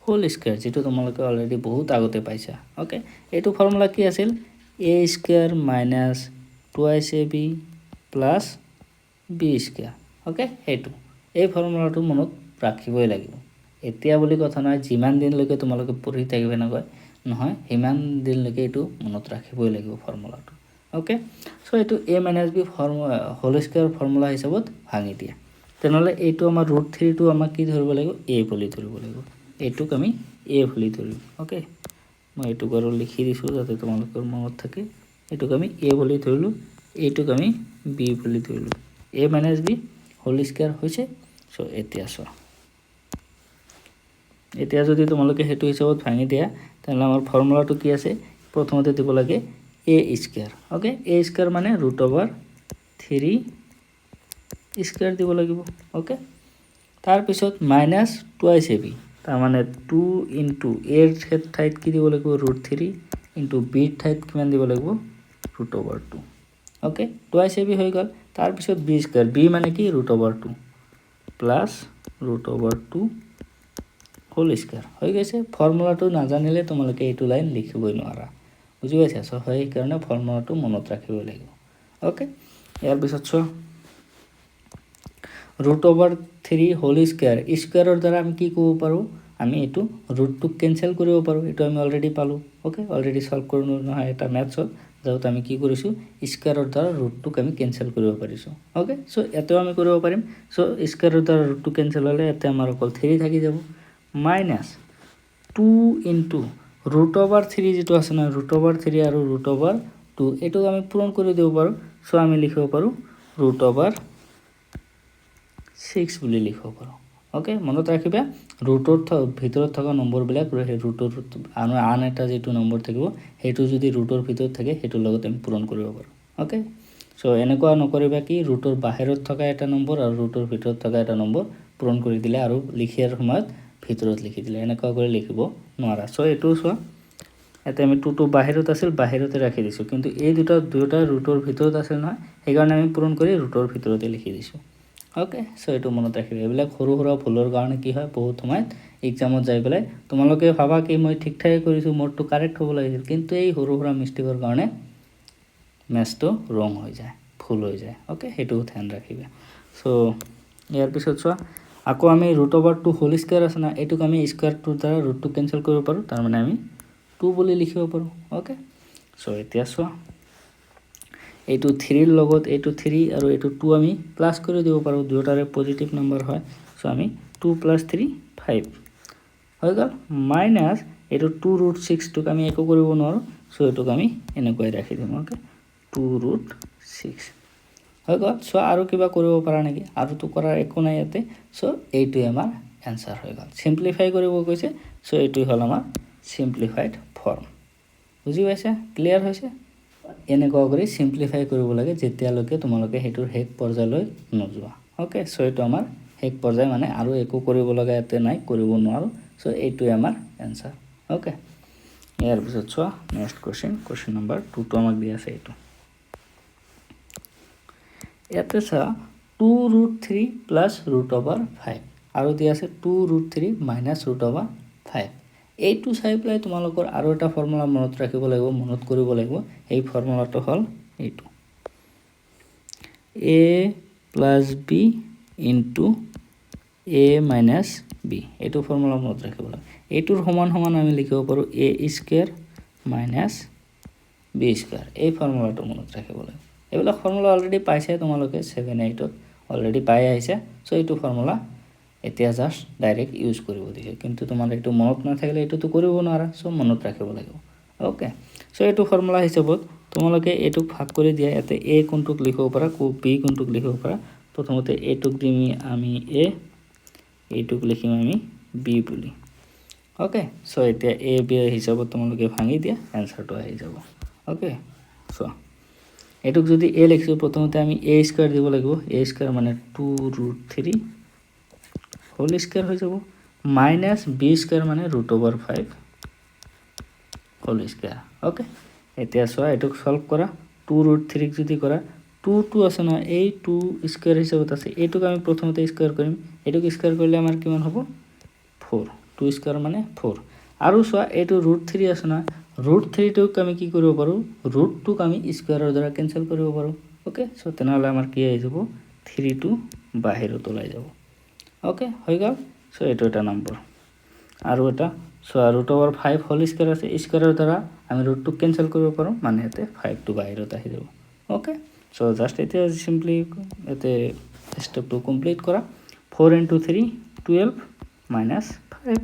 হোল স্কয়াৰ যেটো তোমালোকে অলৰেডি বহুত আগতে পাইছা ওকে এইটো ফৰ্মুলা কি আছিল a square minus 2ab plus b square okay এইটো এই ফৰ্মুলাটো মনত ৰাখিবই লাগিব এতিয়া বুলি কথা নাই যিমান দিনলৈকে তোমালোকে পঢ়ি থাকিবে নহয় হিমান দিনলৈকে এইটো মনত ৰাখিবই লাগিব ফৰ্মুলাটো ওকে সো এইটো a - b formula whole square formula হিচাপত ভাঙি দিয়া তেনেহলে এইটো আমাৰ √3 টো আমাক কি ধৰিব লাগিব a বুলি ধৰিব লাগিব এইটোক আমি a বুলি ধৰিম ওকে মই এইটো বাৰু লিখি দিছো যাতে তোমালোকৰ মনত থাকে এইটোক আমি a বুলি ধৰিলো এইটোক আমি b বুলি ধৰিলো a - b হোল স্কয়ার হৈছে সো এতিয়া যদি তোমালোকে হেতু হিচাপত ভাঙি দিয়া তাহলে আমাৰ ফৰ্মুলাটো কি আছে প্ৰথমতে দিব লাগে a square okay a square মানে √3 স্কয়াৰ দিব লাগিব ওকে তাৰ পিছত মাইনাস 2ab তাৰ মানে 2 ইনটু a ৰ ঠাইত কি দিব লাগিব √3 ইনটু b ৰ ঠাইত কিমান দিব লাগিব √2 ওকে 2ab হৈ গল তাৰ পিছত b স্কয়ার b মানে কি √2 প্লাস √2 হোল স্কয়ার হৈ গৈছে ফৰ্মুলাটো নাজানিলে তোমালোকে এইটো লাইন লিখিবই নোৱাৰা বুজি পাইছা সো হয় কাৰণে ফৰ্মুলাটো মনত ৰাখিব লাগিব ওকে ইয়াৰ পিছত চোৱা √3 হোল স্কয়াৰ স্কয়াৰৰ দ্বাৰা আমি কি কৰিব পাৰো আমি এটো √2 ক্যান্সেল কৰিব পাৰো এটো আমি অলৰেডি পালো ওকে অলৰেডি সলভ কৰিলো নহয় এটা ম্যাথছত যত আমি কি কৰিছো স্কয়াৰৰ দ্বাৰা √2 আমি ক্যান্সেল কৰিব পাৰিছো ওকে সো এটো আমি কৰিব পাৰিম সো স্কয়াৰৰ দ্বাৰা √2 ক্যান্সেল হলে এতে আমাৰ অকল 3 থাকি যাব মাইনাস 2 ইনটু √3 যেটো আছে না √3 আৰু √2 এটো আমি পূৰণ কৰি দিব পাৰো সো আমি লিখিব পাৰো √6 বুলি লিখিব পাৰো ওকে মনত ৰাখিবা ৰুটৰ ভিতৰত থকা নম্বৰ বিলাক ৰুটৰ আন এটা যেটো নম্বৰ থাকিব হেতু যদি ৰুটৰ ভিতৰত থাকে হেতুৰ লগত আমি পূৰণ কৰিব পাৰো ওকে সো এনেকুৱা নকৰিবা কি ৰুটৰ বাহিৰত থকা এটা নম্বৰ আৰু ৰুটৰ ভিতৰত থকা এটা নম্বৰ পূৰণ কৰি দিলে আৰু লিখিয়াৰ সময়ত ভিতৰত লিখি দিলে এনেকুৱা কৰি লিখিব নোৱাৰা সো এটো সো এতে আমি 2 টো বাহিৰত আছিল বাহিৰতে ৰাখি দিছো কিন্তু এই দুটা ৰুটৰ ভিতৰত আছে নহয় এই কাৰণে আমি পূৰণ কৰি ৰুটৰ ভিতৰতে লিখি দিছো ওকে সো এটো মনত ৰাখিবা এবিলাক সৰু সৰু ভুলৰ কাৰণে কি হয় বহুত সময়ত এক্সামত যাই পেলাই তোমালোকে ভাবা কি মই ঠিক ঠাক কৰিছো মোৰটো কাৰেক্ট হ'ব লাগিছিল কিন্তু এই সৰু সৰু মিস্টেকৰ কাৰণে ম্যাথটো ৰং হৈ যায় ভুল হৈ যায় ওকে হেতু ধ্যান ৰাখিবা সো ইয়াৰ পিছত চোৱা আকৌ আমি √2 হোল স্কয়াৰ আছে না এটুক আমি স্কয়াৰটোৰ দ্বাৰা √2 ক্যান্সেল কৰিব পাৰো তাৰ মানে আমি 2 বুলি লিখিব পাৰো ওকে সো এতিয়া চোৱা এইটো 3 ৰ লগত এইটো 3 আৰু এইটো 2 আমি প্লাস কৰি দিব পাৰো দুটাৰে পজিটিভ নম্বৰ হয় সো আমি 2 + 3 5 হৈ গল মাইনাস এইটো 2√6 টোক আমি একো কৰিব নোৱাৰো সো এটোক আমি এনেকৈ ৰাখি দিম ওকে 2√6 হৈ গল সো আৰু কিবা কৰিব পাৰা নেকি আৰু তো কৰাৰ একো নাই ইয়াতে সো এইটোই আমাৰ आंसर হৈ গল সিম্পলিফাই কৰিব কৈছে সো এইটোই হল আমাৰ সিম্পলিফাইড ফৰ্ম বুজি পাইছা ক্লিয়াৰ হৈছে এনেকুৱা কৰি সিম্পলিফাই কৰিব লাগে যেতিয়ালৈকে তোমালোকে হেতুৰ হেক পৰ্যায়লৈ নযোৱা ওকে সো এটো আমাৰ হেক পৰ্যায় মানে আৰু একো কৰিব লগা এতে নাই কৰিব নোৱাৰো সো এইটোই আমাৰ आंसर ওকে ইয়াৰ পিছত চোৱা নেক্সট কোশ্চেন নম্বৰ 2 টো আমাক দিয়া আছে এটো ইয়াতে চা 2√3 + √5 আৰু দিয়া আছে 2√3 - √5 এইটো চাই পেলাই তোমালোকৰ আৰু এটা ফৰ্মুলা মনত ৰাখিব লাগিব, মনত কৰিব লাগিব। এই ফৰ্মুলাটো হ'ল এইটো a plus b into a minus b। এইটো ফৰ্মুলা মনত ৰাখিব লাগিব। এইটোৰ সমান সমান আমি লিখিব পাৰোঁ a square minus b square. এই ফৰ্মুলাটো মনত ৰাখিব লাগিব। এইবিলাক ফৰ্মুলা অলৰেডি পাইছে তোমালোকে 7-8ত অলৰেডি পাই আহিছে। চ' এইটো ফৰ্মুলা এতিয়া জাষ্ট ডাইৰেক্ট ইউজ কৰিব দিছে, কিন্তু তোমাৰ এইটো মনত নাথাকিলে এইটোতো কৰিব নোৱাৰা। চ' মনত ৰাখিব লাগিব। অ'কে, চ' এইটো ফৰ্মুলা হিচাপত তোমালোকে এইটোক ভাগ কৰি দিয়া। ইয়াতে এ কোনটোক লিখিব পাৰা, বি কোনটোক লিখিব পাৰা। প্ৰথমতে এইটোক দিম আমি এ, এইটোক লিখিম আমি বি বুলি। অ'কে, চ' এতিয়া এ বি হিচাপত তোমালোকে ভাঙি দিয়া, এনচাৰটো আহি যাব। অ'কে, চোৱা এইটোক যদি এ লিখিছোঁ, প্ৰথমতে আমি এ স্কোৱাৰ দিব লাগিব। এ স্কোৱাৰ মানে 2√3 হোল স্কোৱাৰ হৈ যাব, মাইনাছ বি স্কোৱাৰ মানে √5 হোল স্কোৱাৰ। অ'কে, এতিয়া চোৱা এইটোক সলভ কৰা। 2√3 যদি কৰা, 2 আছে নহয়, এই 2 স্কোৱাৰ হিচাপত আছে। এইটোক আমি প্ৰথমতে স্কোৱাৰ কৰিম। এইটোক স্কোৱাৰ কৰিলে আমাৰ কিমান হ'ব? 4। 2 স্কোৱাৰ মানে 4। আৰু চোৱা এইটো √3 আছে নহয়, √3টোক আমি কি কৰিব পাৰোঁ? ৰুটটোক আমি স্কোৱাৰৰ দ্বাৰা কেঞ্চেল কৰিব পাৰোঁ। অ'কে, চ' তেনেহ'লে আমাৰ কি আহি যাব? 3টো বাহিৰত ওলাই যাব। অ'কে, হৈ গ'ল। চ' এইটো এটা নম্বৰ। আৰু এটা চোৱা √5 হোল স্কোৱাৰ আছে, স্কোৱাৰৰ দ্বাৰা আমি ৰুটটোক কেঞ্চেল কৰিব পাৰোঁ, মানে ইয়াতে 5টো বাহিৰত আহি যাব। অ'কে, চ' জাষ্ট এতিয়া চিম্পলি ইয়াতে ষ্টেপটো কমপ্লিট কৰা। 4 × 3 12 মাইনাছ 5।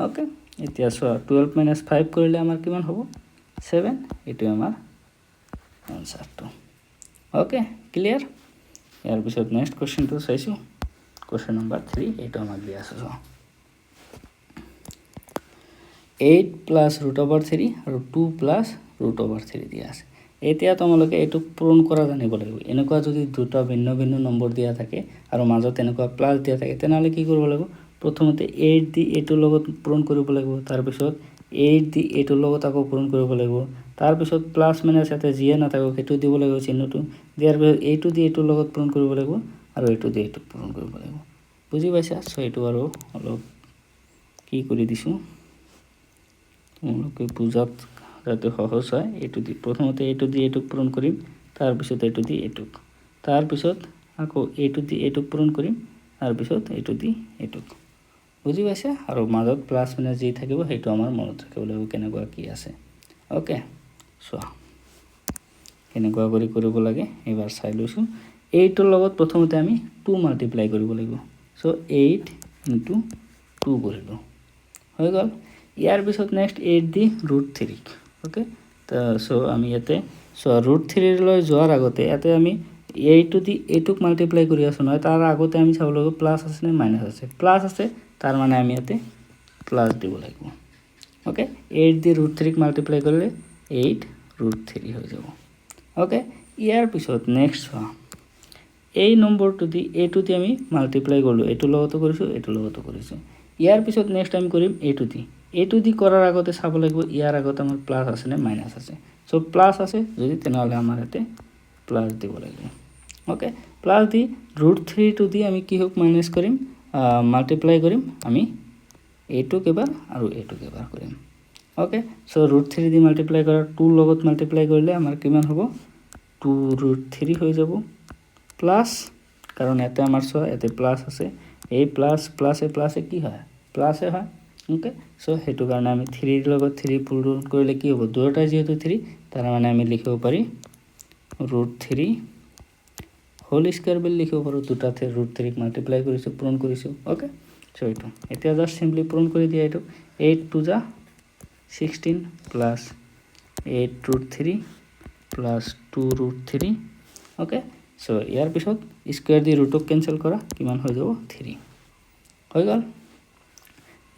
অ'কে, এতিয়া চোৱা 12 মাইনাছ 5 কৰিলে আমাৰ কিমান হ'ব? 7। এইটোৱে আমাৰ এনচাৰটো। Okay, clear? ইয়াৰ পিছত নেক্সট কুৱেশ্যনটো চাইছোঁ। কুৱেশ্যন নম্বৰ 3 এইটো আমাক দিয়া আছে। 8 প্লাছ √3 আৰু 2 প্লাছ √3 দিয়া আছে। এতিয়া তোমালোকে এইটোক পূৰণ কৰা জানিব লাগিব। এনেকুৱা যদি দুটা ভিন্ন ভিন্ন নম্বৰ দিয়া থাকে আৰু মাজত এনেকুৱা প্লাছ দিয়া থাকে, তেনেহ'লে কি কৰিব লাগিব? প্ৰথমতে 8 দি এইটোৰ লগত পূৰণ কৰিব লাগিব, তাৰপিছত 8 দি এইটোৰ লগত আকৌ পূৰণ কৰিব লাগিব, তাৰপিছত প্লাছ মাইনাছ ইয়াতে যিয়ে নাথাকক সেইটো দিব লাগিব চিহ্নটো। দিয়াৰ পিছত এইটো দি এইটোৰ লগত পূৰণ কৰিব লাগিব আৰু এইটো দি এইটোক পূৰণ কৰিব লাগিব। বুজি পাইছা? চ' এইটো আৰু অলপ কি কৰি দিছোঁ তোমালোকে বুজাত যাতে সহজ হয়। এইটো দি প্ৰথমতে এইটো দি এইটোক পূৰণ কৰিম, তাৰপিছত এইটো দি এইটোক, তাৰপিছত আকৌ এইটো দি এইটোক পূৰণ কৰিম, তাৰপিছত এইটো দি এইটোক। বুজি পাইছে? আৰু মাজত প্লাছ মাইনাছ যি থাকিব সেইটো আমাৰ মনত ৰাখিব লাগিব কেনেকুৱা কি আছে। অ'কে, চোৱা কেনেকুৱা কৰি কৰিব লাগে এইবাৰ চাই লৈছোঁ। 8ৰ লগত প্ৰথমতে আমি 2 মাল্টিপ্লাই কৰিব লাগিব। চ' 8 × 2 কৰিলোঁ, হৈ গ'ল। ইয়াৰ পিছত নেক্সট 8 দি √3। অ'কে, চ' আমি ইয়াতে চোৱা √3লৈ যোৱাৰ আগতে ইয়াতে আমি এইটো দি এইটোক মাল্টিপ্লাই কৰি আছোঁ নহয়, তাৰ আগতে আমি চাব লাগিব প্লাছ আছে নে মাইনাছ আছে। প্লাছ আছে, তাৰ মানে আমি ইয়াতে প্লাছ দিব লাগিব। অ'কে, 8 দি √3ক মাল্টিপ্লাই কৰিলে 8√3 হৈ যাব। অ'কে, ইয়াৰ পিছত নেক্সট চোৱা এই নম্বৰটো দি এইটো দি আমি মাল্টিপ্লাই কৰিলোঁ, এইটোৰ লগতো কৰিছোঁ, এইটোৰ লগতো কৰিছোঁ। ইয়াৰ পিছত নেক্সট আমি কৰিম এইটো দি কৰাৰ আগতে চাব লাগিব ইয়াৰ আগতে আমাৰ প্লাছ আছে নে মাইনাছ আছে। চ' প্লাছ আছে যদি তেনেহ'লে আমাৰ ইয়াতে প্লাছ দিব লাগিব। অ'কে, প্লাছ দি √3টো দি আমি কি হওক মাইনাছ কৰিম, মাল্টিপ্লাই কৰিম আমি এইটোক এবাৰ আৰু এইটোক এবাৰ কৰিম। অ'কে, চ' √3 দি মাল্টিপ্লাই কৰাৰ 2ৰ লগত মাল্টিপ্লাই কৰিলে আমাৰ কিমান হ'ব? 2√3 হৈ যাব, প্লাছ কাৰণ ইয়াতে আমাৰ চোৱা ইয়াতে প্লাছ আছে, এই প্লাছ প্লাছে কি হয়? প্লাছে হয়। অ'কে, চ' সেইটো কাৰণে আমি 3ৰ লগত 3 পূৰণ কৰিলে কি হ'ব? দুয়োটাই যিহেতু 3, তাৰ মানে আমি লিখিব পাৰি √3 হোল স্কোৱাৰ বুলি লিখিব পাৰোঁ। দুটাতে √3ক মাল্টিপ্লাই কৰিছোঁ, পূৰণ কৰিছোঁ। অ'কে, চ' এইটো এতিয়া জাষ্ট চিম্পলি পূৰণ কৰি দিয়া। এইটো 8 × 2 = 16 প্লাছ 8√3 প্লাছ 2√3। অ'কে, চ' ইয়াৰ পিছত স্কুৱেৰ দি ৰুটক কেঞ্চেল কৰা, কিমান হৈ যাব? 3 হৈ গ'ল।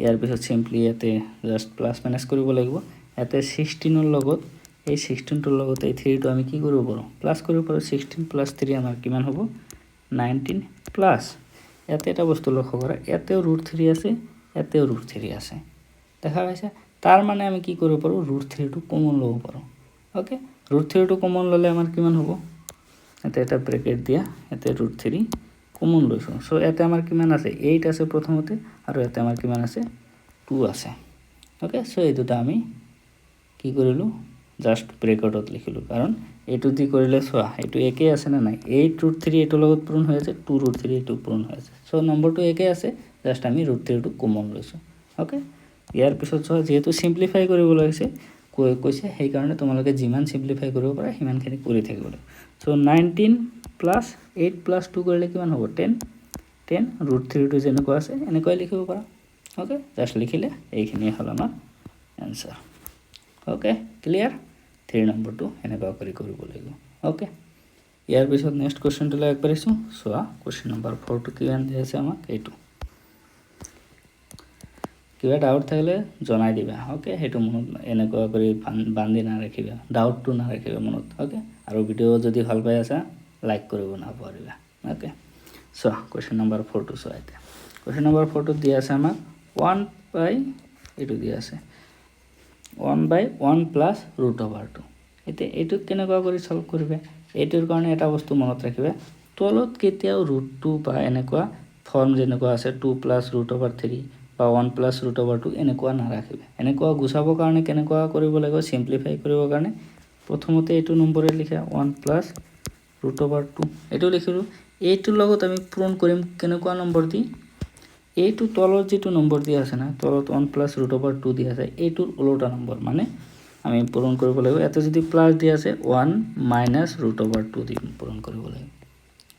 ইয়াৰ পিছত চিম্পলি ইয়াতে জাষ্ট প্লাছ মাইনাছ কৰিব লাগিব। ইয়াতে 16ৰ লগত এই 16টোৰ লগত এই 3টো আমি কি কৰিব পাৰোঁ? প্লাছ কৰিব পাৰোঁ। 16 + 3 আমাৰ কিমান হ'ব? 19 প্লাছ ইয়াতে এটা বস্তু লক্ষ্য কৰা, ইয়াতেও √3 আছে, ইয়াতেও √3 আছে, দেখা পাইছা? তাৰ মানে আমি কি কৰিব পাৰোঁ? √3টো কমন ল'ব পাৰোঁ। অ'কে, √3টো কমন ল'লে আমাৰ কিমান হ'ব? ইয়াতে এটা ব্ৰেকেট দিয়া, ইয়াতে √3 কমন লৈছোঁ। চ' ইয়াতে আমাৰ কিমান আছে? 8 আছে প্ৰথমতে, আৰু ইয়াতে আমাৰ কিমান আছে? 2 আছে। ওকে সো এই দুটা আমি কি কৰিলোঁ জাষ্ট ব্ৰেকেটত লিখিলোঁ কাৰণ এইটো দি কৰিলে চোৱা এইটো একেই আছে না নাই 8√3 এইটোৰ লগত পূৰণ হৈ আছে 2√3 এইটো পূৰণ হৈ আছে সো নম্বৰটো একেই আছে জাষ্ট আমি √3 টো কমন লৈছোঁ ওকে ইয়াৰ পিছত চোৱা যেহেতু সিম্পলিফাই কৰিবলৈ আছে কৈছে সেইকাৰণে তোমালোকে যিমান সিম্পলিফাই কৰিব পাৰা সিমানখিনি কৰি থাকিব লাগিব সো 19 প্লাস 8 প্লাস 2 কৰিলে কিমান হ'ব 10 √3 টো যেনেকুৱা আছে এনেকৈ লিখিব পাৰা ওকে জাষ্ট লিখিলে এইখিনি হ'ল আমাৰ आंसर ओके क्लियर 3 নম্বৰটো এনেকুৱা কৰি কৰিব লাগিব ওকে ইয়াৰ পিছত নেক্সট কোৱেশ্চনটো লাগ কৰিছো সোৱা কোৱেশ্চন নম্বৰ 4 টো কিমান দি আছে আমাক এইটো কিবা ডাউট থাকিলে জনাই দিবা ওকে হেতু মনত এনেকুৱা কৰি বান্ধি না ৰাখিবা ডাউটটো না ৰাখিবা মনত ওকে আৰু ভিডিও যদি ভাল পাই আছা লাইক কৰিব না পাহৰিবা ওকে সো কোৱেশ্চন নম্বৰ 4 টো সোৱাইতে কোৱেশ্চন নম্বৰ 4 টো দি আছে আমাক 1 বাই এইটো দি আছে 1/1 plus √2 এতে এইটো কেনেকুৱা কৰি সলভ কৰিবা এইটোৰ কাৰণে এটা বস্তু মনত ৰাখিবা তলত কেতিয়াও √2 বা এনেকুৱা ফৰ্ম যেনেকুৱা আছে 2 plus √3 বা 1 plus √2 এনেকুৱা না ৰাখিবা এনেকুৱা গুছাবৰ কাৰণে কেনেকুৱা কৰিব লাগিব সিম্পলিফাই কৰিবৰ কাৰণে প্ৰথমতে এইটো নম্বৰে লিখা 1 plus √2 এইটো লিখিলো এইটোৰ লগত আমি পূৰণ কৰিম কেনেকুৱা নম্বৰ দি এইটো তলৰ যেটো নম্বৰ দি আছে না তলত 1 plus √2 দি আছে এইটোৰ উল্টা নম্বৰ মানে আমি পূৰণ কৰিব লাগিব এতে যদি প্লাস দি আছে 1 minus √2 দি পূৰণ কৰিব লাগিব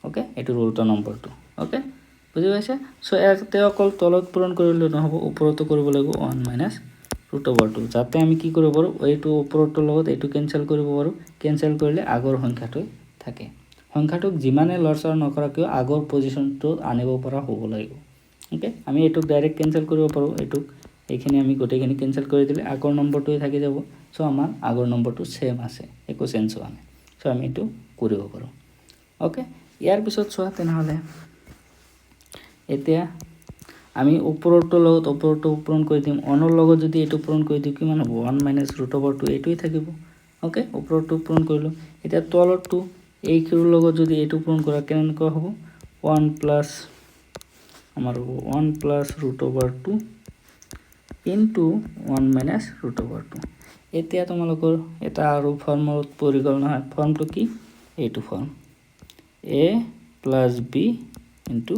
ওকে এইটোৰ উল্টা নম্বৰটো ওকে বুজি পাইছে সো এতে অকল তলত পূৰণ কৰিলে নহব ওপৰতো কৰিব লাগিব 1 minus √2 যাতে আমি কি কৰিব পাৰো এইটো ওপৰটোৰ লগত এইটো কেনসেল কৰিব পাৰো কেনসেল কৰিলে আগৰ সংখ্যাটো থাকে সংখ্যাটোক যিমানে লৰচৰ নকৰা কিয় আগৰ পজিশনটো আনিব পৰা হ'ব লাগিব ওকে আমি এটুক ডাইৰেক্ট ক্যান্সেল কৰিব পাৰো এটুক এইখিনি আমি গোটেইখিনি ক্যান্সেল কৰি দিলে আগৰ নম্বৰটোই থাকি যাব সো আমাৰ আগৰ নম্বৰটো সেম আছে একো চেঞ্জ হোৱা নাই সো আমি এটো কৰিব পাৰো ওকে ইয়াৰ পিছত চোৱা তেনেহলে এতিয়া আমি ওপৰটো লগত ওপৰটো পূৰণ কৰি দিম অনৰ লগত যদি এটো পূৰণ কৰি দিও কিমান হ'ব 1 √2 এইটোই থাকিব ওকে ওপৰটো পূৰণ কৰিলো এতিয়া তলৰটো এইখিৰ লগত যদি এটো পূৰণ কৰা কেনেকৈ হ'ব 1 প্লাস আমাৰ 1 plus √2 into 1 minus √2 এতিয়া তোমালোকৰ এটা আৰু ফৰ্মত পৰিগল নহয় ফৰ্মটো কি এইটো form a plus b into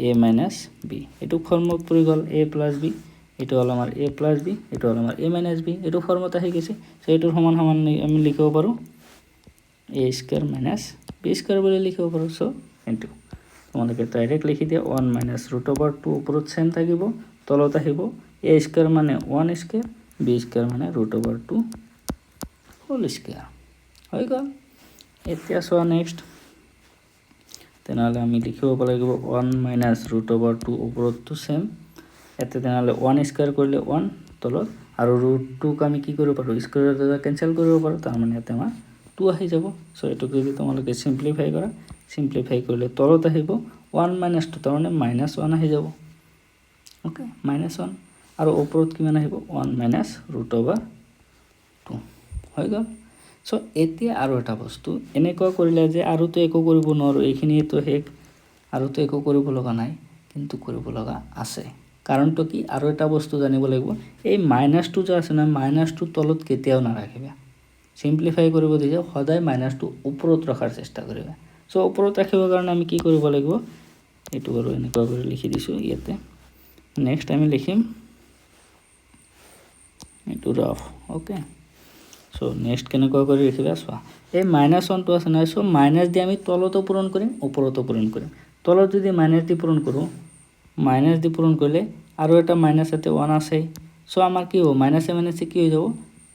a minus b এইটো ফৰ্মত পৰিগল a plus b এইটো হল আমাৰ a plus b এইটো হল আমাৰ a minus b এইটো ফৰ্মত আহি গৈছে সো এইটোৰ সমান সমান আমি লিখিব পাৰো a square minus b square বুলি লিখিব পাৰো সো into তোমালোকে ডাইৰেক্ট লিখি দিয়া 1 minus √2 ওপৰত সেম থাকিব তলত আহিব a স্কয়াৰ মানে 1 স্কয়াৰ b স্কয়াৰ মানে √2 হোল স্কয়াৰ হৈ গল এতিয়া সোৱা নেক্সট তেনেহলে আমি লিখিব লাগিব 1 minus √2 ওপৰতটো সেম এতে তেনেহলে 1 স্কয়াৰ কৰিলে 1 তলত আৰু √2 ক আমি কি কৰিব পাৰো স্কয়াৰৰ দ্বাৰা ক্যান্সেল কৰিব পাৰো তাৰ মানে এতে আমাৰ 2 আহি যাব সো এটো যদি তোমালোকে সিম্পলিফাই কৰা সিম্পলিফাই কৰিলে তলত আহিব 1 minus 2 তাৰমানে -1 আহি যাব ওকে -1 আৰু ওপৰত কিমান আহিব 1 minus √2 হৈ গল সো এতিয়া আৰু এটা বস্তু এনেকুৱা কৰিলে যে আৰু তো একো কৰিব নোৱাৰো এইখিনি তো হেক আৰু তো একো কৰিব লগা নাই কিন্তু কৰিব লগা আছে কাৰণটো কি আৰু এটা বস্তু জানিব লাগিব এই -2 যে আছে না -2 তলত কেতিয়াও না ৰাখিবা সিম্পলিফাই কৰিব দিলে সদায় -2 ওপৰত ৰখাৰ চেষ্টা কৰিবা সো ওপৰত ৰাখিবৰ কাৰণে আমি কি কৰিব লাগিব এটো আৰু এনেকুৱা কৰি লিখি দিছো ইয়াতে নেক্সট আমি লিখিম এটো ৰাফ ওকে সো নেক্সট কেনেকুৱা কৰি লিখিবা সোৱা এই -1 টো আছে না সো মাইনাস দি আমি তলতো পূৰণ কৰিম ওপৰতো পূৰণ কৰিম তলত যদি মাইনাস দি পূৰণ কৰো মাইনাস দি পূৰণ কৰিলে আৰু এটা মাইনাস এতে 1 আছে সো আমাৰ কি হ'ব মাইনাসে মাইনাসে কি হৈ যাব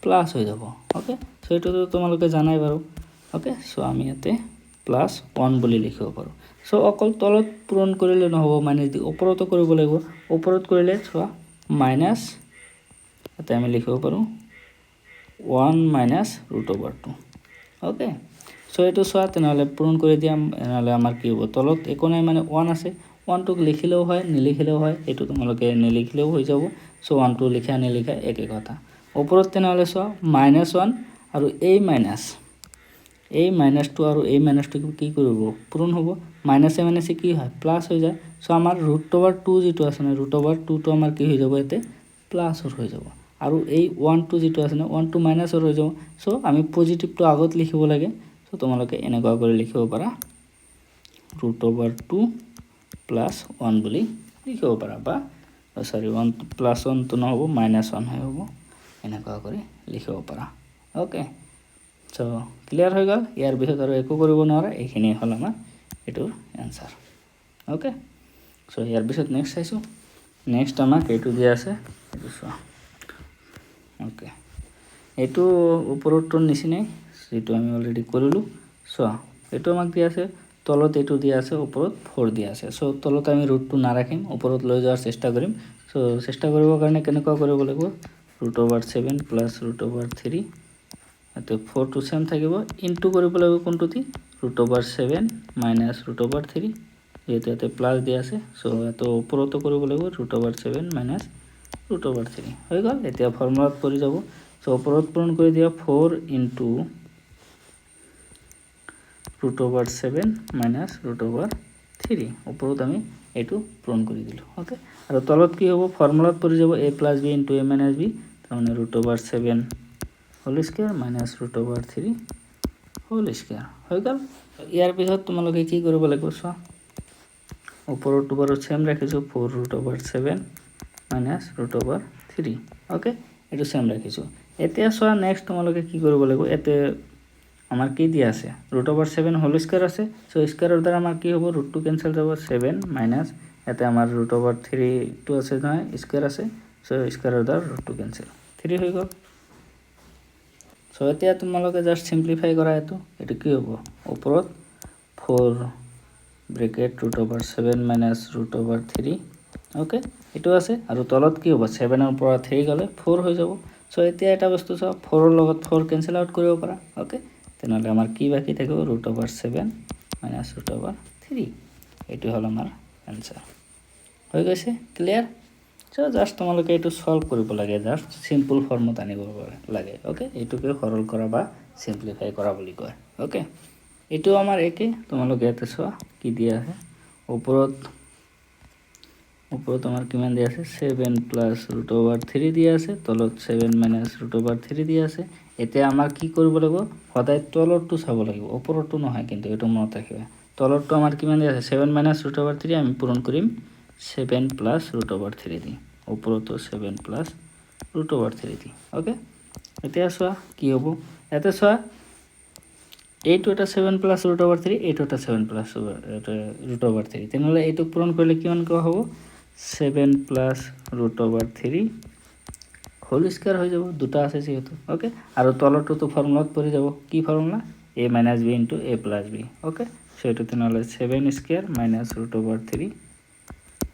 প্লাস হৈ যাব ওকে সো এটো তো তোমালোকে জানাই বাৰু ওকে সো আমি ইয়াতে +1 বুলি লিখিব পাৰো সো অকল তলত পূৰণ কৰিলে নহব মাইনাস দি ওপৰতো কৰিব লাগিব ওপৰত কৰিলে সোৱা মাইনাস এটা আমি লিখিব পাৰো 1 minus √2 ওকে সো এটো সোৱা তেনেহলে পূৰণ কৰি দিম এনেহলে আমাৰ কি হ'ব তলত একো নাই মানে 1 আছে 1 টোক লিখিলেও হয় নিলিখিলেও হয় এটো তোমালোকে নিলিখিলেও হৈ যাব সো 1 টো লিখা নিলিখা একে কথা ওপৰত তেনেহলে সোৱা -1 আৰু এই মাইনাস টো আৰু এই মাইনাস টো কি কৰিব পূৰণ হ'ব মাইনাসে মাইনাসে কি হয় প্লাস হৈ যায় সো আমাৰ √2 যেটো আছে না √2 টো আমাৰ কি হৈ যাব এতে প্লাস হৈ যাব আৰু এই 1 যিটো আছে না 1 মাইনাছৰ হৈ যাব সো আমি পজিটিভটো আগত লিখিব লাগে সো তোমালোকে এনেকুৱা কৰি লিখিব পাৰা √2 + 1 বুলি লিখিব পাৰা বা সৰি 1 + 1 তো নহব -1 হৈ হ'ব এনেকুৱা কৰি লিখিব পাৰা ওকে সো ক্লিয়াৰ হৈ গ'ল ইয়াৰ পিছত আৰু একো কৰিব নোৱাৰা এইখিনি হ'ল আমাৰ এটোৰ आंसर ওকে সো ইয়াৰ পিছত নেক্সট চাইছো নেক্সট আমাক এটো দিয়া আছে এটো চোৱা ওকে এটো ওপৰটোৰ নিচিনাই যেটো আমি অলৰেডি কৰিলো সো এটো আমাক দিয়া আছে তলত এটো দিয়া আছে ওপৰত 4 দিয়া আছে সো তলত আমি √2 না ৰাখিম ওপৰত লৈ যোৱাৰ চেষ্টা কৰিম সো চেষ্টা কৰিবৰ কাৰণে কেনেকুৱা কৰিব লাগিব √7 + √3 এতে 4 টু সেম থাকিব ইনটু কৰিব লাগিব কোনটোতি √7 - √3 যেটো এতে প্লাস দিয়া আছে সো এটো ওপৰতো কৰিব লাগিব √7 - √3 হৈ গল এতিয়া ফৰ্মুলাত পৰি যাব সো ওপৰত পূৰণ কৰি দিয়া 4 ইনটু √7 - √3 ওপৰত আমি এটো পূৰণ কৰি দিলো ওকে আৰু তলত কি হ'ব ফৰ্মুলাত পৰি যাব a + b * a - b তাৰমানে √7 হোল স্কয়াৰ - √3 হোল স্কয়াৰ হৈ গল ইয়াৰ পিছত তোমালোকে কি কৰিব লাগিব চোৱা ওপৰটো বাৰু সেম ৰাখিছো 4 √7 - √3 ওকে এটো সেম ৰাখিছো এতিয়া চোৱা নেক্সট তোমালোকে কি কৰিব লাগিব এতে আমাৰ কি দিয়া আছে √7 হোল স্কয়াৰ আছে সো স্কয়াৰৰ দ্বাৰা আমাৰ কি হ'ব √2 ক্যান্সেল যাব 7 মাইনাস এতে আমাৰ √3 টো আছে নহয় স্কয়াৰ আছে সো স্কয়াৰৰ দ্বাৰা √2 ক্যান্সেল 3 হৈ গল সো এতিয়া তোমালোকে জাস্ট সিম্পলিফাই কৰা এটো কি হ'ব ওপৰত 4 ব্ৰ্যাকেট √7 - √3 ওকে এটো আছে আৰু তলত কি হ'ব 7 ৰ পৰা 3 গলে 4 হৈ যাব সো এতিয়া এটা বস্তু চাও 4 ৰ লগত 4 ক্যান্সেল আউট কৰিব পাৰা ওকে তেনেহলে আমাৰ কি বাকি থাকিব √7 - √3 এটো হল আমাৰ आंसर হৈ গৈছে ক্লিয়াৰ সো জাস্ট তোমালোকে এটো সলভ কৰিব লাগে জাস্ট সিম্পল ফৰ্মত আনিব লাগে ওকে এটোকে সৰল কৰা বা সিম্পলিফাই কৰা বুলি কয় ওকে এটো আমাৰ একে তোমালোকে এতে চোৱা কি দিয়া আছে ওপৰত আমাৰ কিমান দিয়া আছে 7 + √3 দিয়া আছে তলত 7 - √3 দিয়া আছে এতিয়া আমাৰ কি কৰিব লাগিব সদায় তলৰটো চাব লাগিব ওপৰটো নহয় কিন্তু এটো মনত ৰাখিবা তলৰটো আমাৰ কিমান দিয়া আছে 7 - √3 আমি পূৰণ কৰিম 7 + √3 দি ওপৰটো 7 + √3 দি ওকে এতিয়া চোৱা কি হ'ব এতে চোৱা এইটো এটা 7 + √3 এইটো এটা 7 + √3 তেনেহলে এইটো পূৰণ কৰিলে কিমান ক হ'ব 7 + √3 হোল স্কয়াৰ হৈ যাব দুটা আছে যেহেতু ওকে আৰু তলৰটো তো ফৰ্মুলাত পৰি যাব কি formula a - b * a + b okay so এটো তেনেহলে 7 স্কয়ার - √3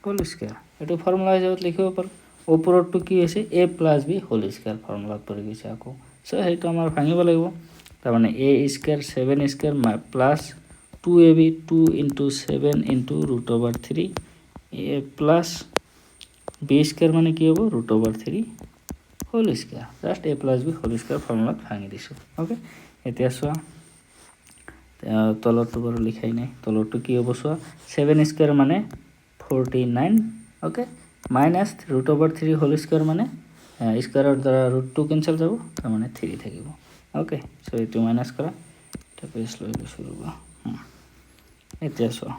হোল স্কয়ার এটো ফর্মুলা হিচাপত লিখিব পাৰো ওপৰটো কি হৈছে a + b হোল স্কয়াৰ ফৰ্মুলাত পৰি গৈছে আকৌ সো হেইটো আমাৰ ভাঙিব লাগিব তাৰ মানে a square 7 square plus 2ab 2 * 7 * √3 a plus b square মানে কি হ'ব √3 whole square just a + b whole square ফর্মুলাত ভাঙি দিছো ওকে এতিয়া চোৱা তলৰটো বাৰু লিখাই নাই তলৰটো কি হ'ব চোৱা 7 স্কয়াৰ মানে 49 ওকে মাইনাস √3 হোল স্কয়াৰ মানে স্কয়াৰৰ দ্বাৰা √2 ক্যান্সেল যাব তাৰ মানে 3 থাকিব ওকে সো এটো মাইনাস কৰা এটা পেজ লৈ লৈছো ৰবা এতিয়া চোৱা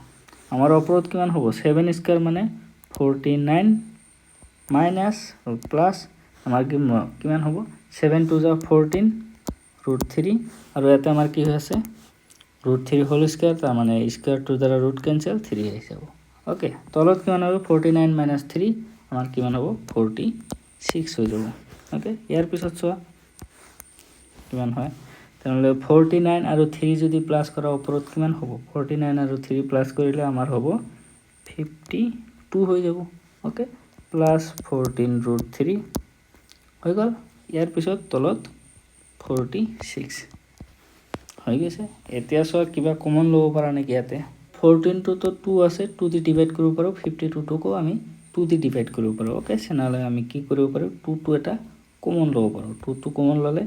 আমাৰ ওপৰত কিমান হ'ব 7 স্কয়াৰ মানে 49 মাইনাস প্লাস আমাৰ কিমান হ'ব 7 * 2 = 14 √3 আৰু এটা আমাৰ কি হৈ আছে √3 হোল স্কয়াৰ তাৰ মানে স্কয়াৰটোৰ দ্বাৰা ৰুট ক্যান্সেল 3 হৈ যাব ওকে তলত কিমান হ'ব 49 - 3 আমাৰ কিমান হ'ব 46 হৈ যাব ওকে ইয়াৰ পিছত চোৱা কিমান হয় তেনেহলে 49 আৰু 3 যদি প্লাস কৰা ওপৰত কিমান হ'ব 49 আৰু 3 প্লাস কৰিলে আমাৰ হ'ব 52 হৈ যাব ওকে প্লাস 14 √3 হৈ গল ইয়াৰ পিছত তলত 46 হৈ গৈছে এতিয়া চোৱা কিবা কমন লব পাৰা নেকি ইয়াতে 14 টো তো 2 আছে 2 দি ডিভাইড কৰিব পাৰো 52 টোকো আমি 2 দি ডিভাইড কৰিব পাৰো ওকে সেনালে আমি কি কৰিব পাৰো 2 টো এটা কমন লব পাৰো 2 টো কমন ললে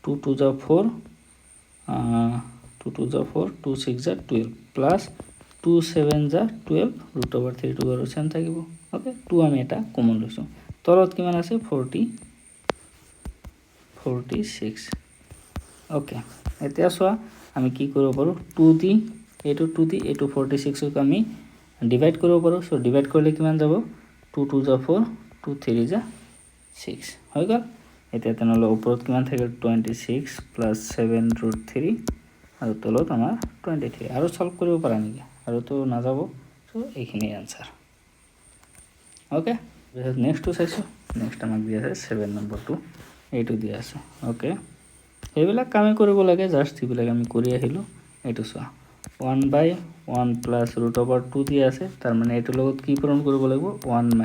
2 * 2 = 4 2 * 2 = 4 2 * 6 = 12 প্লাস 2 * 7 = 12 √3 টো আৰু সেম থাকিব ওকে 2 আমি এটা কমন লৈছো তলত কিমান আছে 46 46 ওকে এতিয়া চোৱা আমি কি কৰিব পাৰো 2 দি এইটো 2 দি এইটো 46 ক আমি ডিভাইড কৰিব পাৰো সো ডিভাইড কৰিলে কিমান যাব 2 2 যা 4 2 3 যা 6 হৈ গল এতিয়া তেনেহলে ওপৰত কিমান থাকিল 26 7√3 আৰু তলত আমাৰ 23 আৰু সলভ কৰিব পাৰা নেকি আৰু তো না যাব সো এইখিনি आंसर ওকে নেক্সট চাইছো নেক্সট আমাক দিয়া আছে 7 নম্বৰটো এইটো দিয়া আছে ওকে এইবিলাক কামে কৰিব লাগে জাস্ট এইবিলাক আমি কৰি আহিলো এইটো চোৱা 1/1 + √2 দিয়া আছে তাৰ মানে এইটো লগত কি পূৰণ কৰিব লাগিব 1 -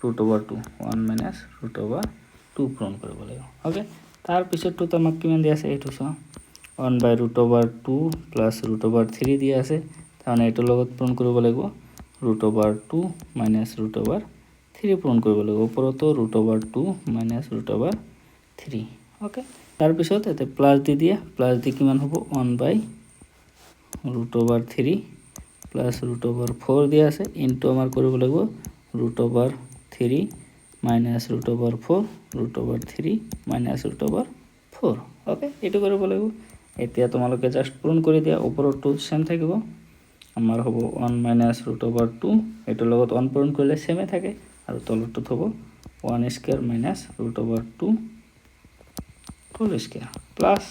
√2 1 - √2 পূৰণ কৰিব লাগিব ওকে তাৰ পিছতটো আমাক কিমান দিয়া আছে এইটো চোৱা 1/√2 + √3 দিয়া আছে তাৰ মানে এইটো লগত পূৰণ কৰিব লাগিব √2 - √3 পূৰণ কৰিব লাগিব ওপৰতো √2 - √3 ওকে তাৰ পিছত এতে প্লাস দি দিয়া প্লাস দি কিমান হ'ব 1/√3 + √4 দিয়া আছে ইনটু আমাৰ কৰিব লাগিব √3 - √4 √3 - √4 ওকে এটো কৰিব লাগিব এতিয়া তোমালোকে জাস্ট পূৰণ কৰি দিয়া ওপৰটো সেম থাকিব আমাৰ হ'ব 1 - √2 এটো লগত 1 পূৰণ কৰিলে সেমে থাকে আৰু তলটো হ'ব 1² - √2 হোল স্কয়াৰ প্লাস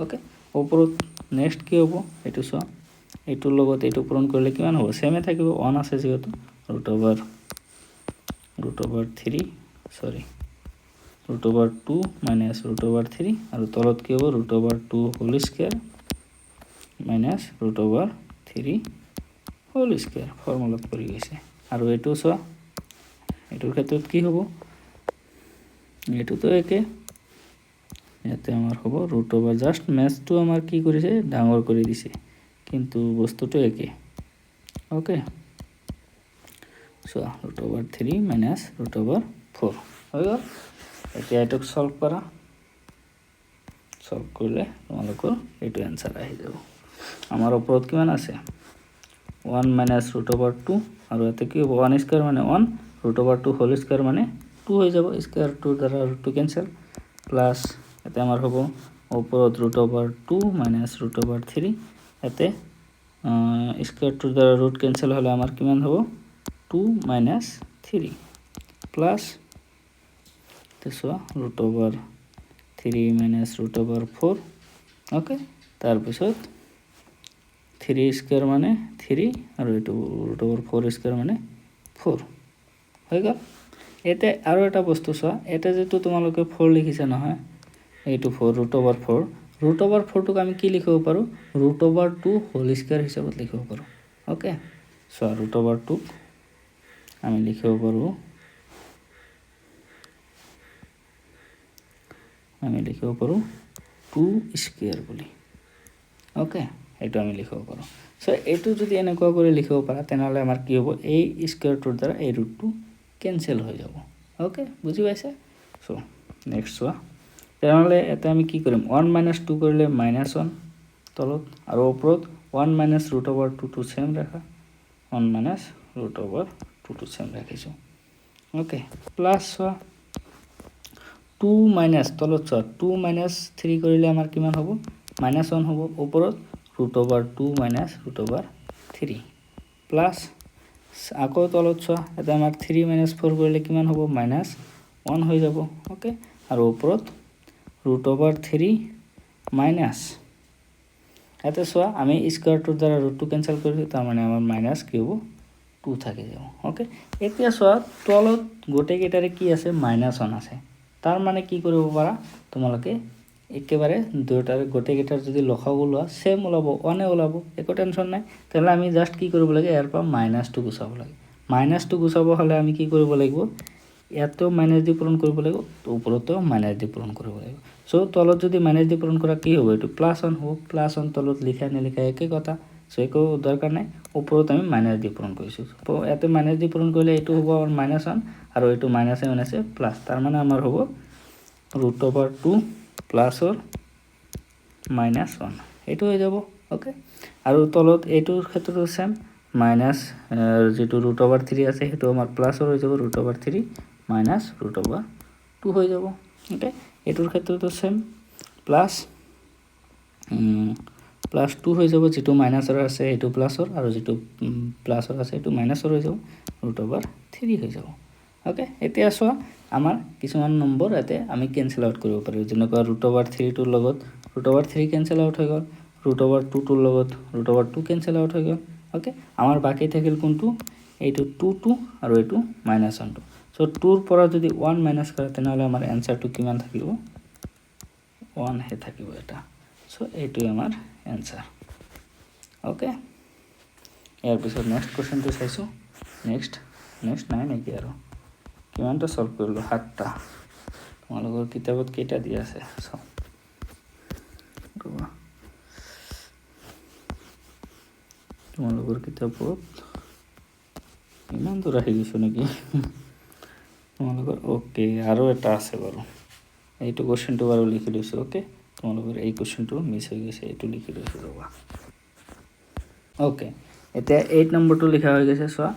ওকে ওপৰত নেক্সট কি হ'ব এটো চোৱা এটোৰ লগত এটো পূৰণ কৰিলে কিমান হ'ব সেমে থাকিব 1 আছে যেহেতু √3 সৰি √2 - √3 আৰু তলত কি হ'ব √2 হোল স্কয়াৰ -√3 হোল স্কয়াৰ ফৰ্মুলাত পৰি গৈছে আৰু এটো চোৱা এটোৰ ক্ষেত্ৰত কি হ'ব এটোতো একে ইয়াতে আমাৰ হ'ব √, জাস্ট ম্যাথটো আমাৰ কি কৰিছে ডাঙৰ কৰি দিছে কিন্তু বস্তুটো একে ওকে সো √3 - √4 হৈ গল এতিয়া এটোক সলভ কৰা সলভ কৰিলে তোমালোকৰ এটো आंसर আহি যাব আমাৰ ওপৰত কিমান আছে 1 - √2 আৰু এতে কি হ'ব 1² মানে 1 √2 হোল স্কয়াৰ মানে 2 হৈ যাব স্কয়াৰ 2 দ্বাৰা √2 ক্যান্সেল প্লাস এতে আমাৰ হ'ব ওপৰত √2 - √3 এতে স্কয়াৰ 2 দ্বাৰা ৰুট ক্যান্সেল হলে আমাৰ কিমান হ'ব 2 - 3 প্লাস তেসো √3 - √4 ওকে তাৰ পিছত 3² মানে 3 আৰু এটো √4² মানে 4 হৈ গল এতে আৰু এটা বস্তু চোৱা এটা যেটো তোমালোকে 4 লিখিছা নহয় এইটো 4 √4 টোক আমি কি লিখিব পাৰো √2 হোল স্কয়াৰ হিচাপত লিখিব পাৰো ওকে সো √2 আমি লিখিব পাৰো 2 স্কয়াৰ বুলি ওকে এটো আমি লিখিব পাৰো সো এটো যদি এনেকুৱা কৰি লিখিব পাৰা তেনহলে আমাৰ কি হ'ব এই স্কয়াৰটোৰ দ্বাৰা এই ৰুটটো ক্যান্সেল হৈ যাব ওকে বুজি পাইছা সো নেক্সট চোৱা তেনহলে এটা আমি কি কৰিম 1 - 2 কৰিলে -1 তলত আৰু ওপৰত 1 - √2 টো সেম ৰাখা 1 - √2 টো সেম ৰাখিছো ওকে প্লাস চোৱা 2 - তলত চোৱা 2 - 3 কৰিলে আমাৰ কিমান হ'ব -1 হ'ব ওপৰত √2 - √3 প্লাস আকৌ তলত চোৱা এটা আমাৰ 3 - 4 কৰিলে কিমান হ'ব -1 হৈ যাব ওকে আৰু ওপৰত √3 মাইনাস এতে চোৱা আমি স্কয়াৰটোৰ দ্বাৰা √2 ক্যান্সেল কৰিছো তাৰ মানে আমাৰ মাইনাস কি হ'ব 2 থাকি যাব ওকে এতিয়া চোৱা তলত গোটে কেটাৰে কি আছে -1 আছে তাৰ মানে কি কৰিব পাৰা তোমালোকে একেবাৰে দুটাৰ গোটে কেটাৰ যদি লসাগু লোৱা সেম ওলাব 1 ওলাব একো টেনশন নাই তেলে আমি জাস্ট কি কৰিব লাগে ইয়াৰ পৰা -2 গুচাব লাগে -2 গুচাব হলে আমি কি কৰিব লাগিব ইয়াতো মাইনাস দি পূৰণ কৰিব লাগিব ওপৰতো মাইনাস দি পূৰণ কৰিব লাগিব সো তলত যদি মাইনাস দি পূৰণ কৰা কি হ'ব এটো +1 হ'ব +1 তলত লিখা নিলিখা একে কথা সো একো দৰকাৰ নাই ওপৰত আমি মাইনাস দি পূৰণ কৰিছো তো এতে মাইনাস দি পূৰণ কৰিলে এটো হ'ব আমাৰ -1 আৰু এটো মাইনাসে প্লাস তাৰ মানে আমাৰ হ'ব √2 প্লাসৰ -1 এটো হৈ যাব ওকে আৰু তলত এটোৰ ক্ষেত্ৰটো সেম মাইনাস যেটো √3 আছে হেতু আমাৰ প্লাসৰ হৈ যাব √3 - √2 হৈ যাব ওকে এটোৰ ক্ষেত্ৰতো সেম প্লাস প্লাস 2 হৈ যাব যেটো মাইনাসৰ আছে এটো প্লাসৰ আৰু যেটো প্লাসৰ আছে এটো মাইনাসৰ হৈ যাব √3 হৈ যাব ওকে এতিয়া চোৱা আমাৰ কিছুমান নম্বৰ এতে আমি ক্যান্সেল আউট কৰিব পাৰো যেনেকৈ √3 টোৰ লগত √3 ক্যান্সেল আউট হৈ গল √2 টোৰ লগত √2 ক্যান্সেল আউট হৈ গল ওকে আমাৰ বাকি থাকিল কোনটো এইটো 2 আৰু এইটো -1 সো 2 ৰ পৰা যদি 1 মাইনাস কৰে তেনহলে আমাৰ এনসাৰটো কিমান থাকিব 1 হে থাকিব এটা সো এইটো আমাৰ এনসাৰ ওকে ইয়াৰ পিছত নেক্সট কোৱেশ্চনটো চাইছো নেক্সট নাই নেকি আৰু কিমানটা সলভ কৰিলো 7টা তোমালোকৰ কিতাপত কেইটা দিয়া আছে সব তোমালোকৰ কিতাপত ইমান দূৰ আহি গৈছো নেকি তোমালোকৰ ওকে আৰু এটা আছে বাৰু এইটো কোৱেশ্চনটো বাৰু লিখি লৈছো ওকে তোমালোকৰ এই কোৱেশ্চনটো মিছ হৈ গৈছে এইটো লিখি লৈছো ৰবা ওকে এতিয়া 8 নম্বৰটো লিখা হৈ গৈছে চোৱা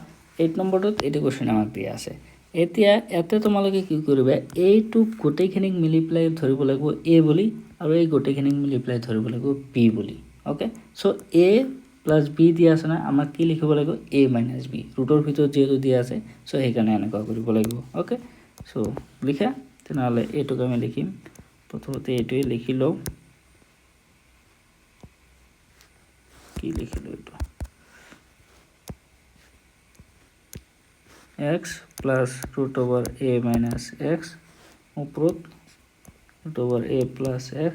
8 নম্বৰটোত এইটো কোৱেশ্চন আমাক দিয়া আছে এতিয়া এতে তোমালোকে কি কৰিবা এইটো গোটেইখিনিক মিলিপ্লাই ধৰিব লাগিব a বুলি আৰু এই গোটেইখিনিক মিলিপ্লাই ধৰিব লাগিব b বুলি okay so a plus b দিয়া আছে না আমাক কি লিখিব লাগিব a মাইনাস b ৰুটৰ ভিতৰত যেটো দিয়া আছে সো সেইকাৰণে এনেকুৱা কৰিব লাগিব ওকে সো লিখা তেনহলে এটোক আমি লিখিম প্ৰথমতে এটোই লিখি লও কি লিখিলো এটো x plus √a minus x উপরত √a plus x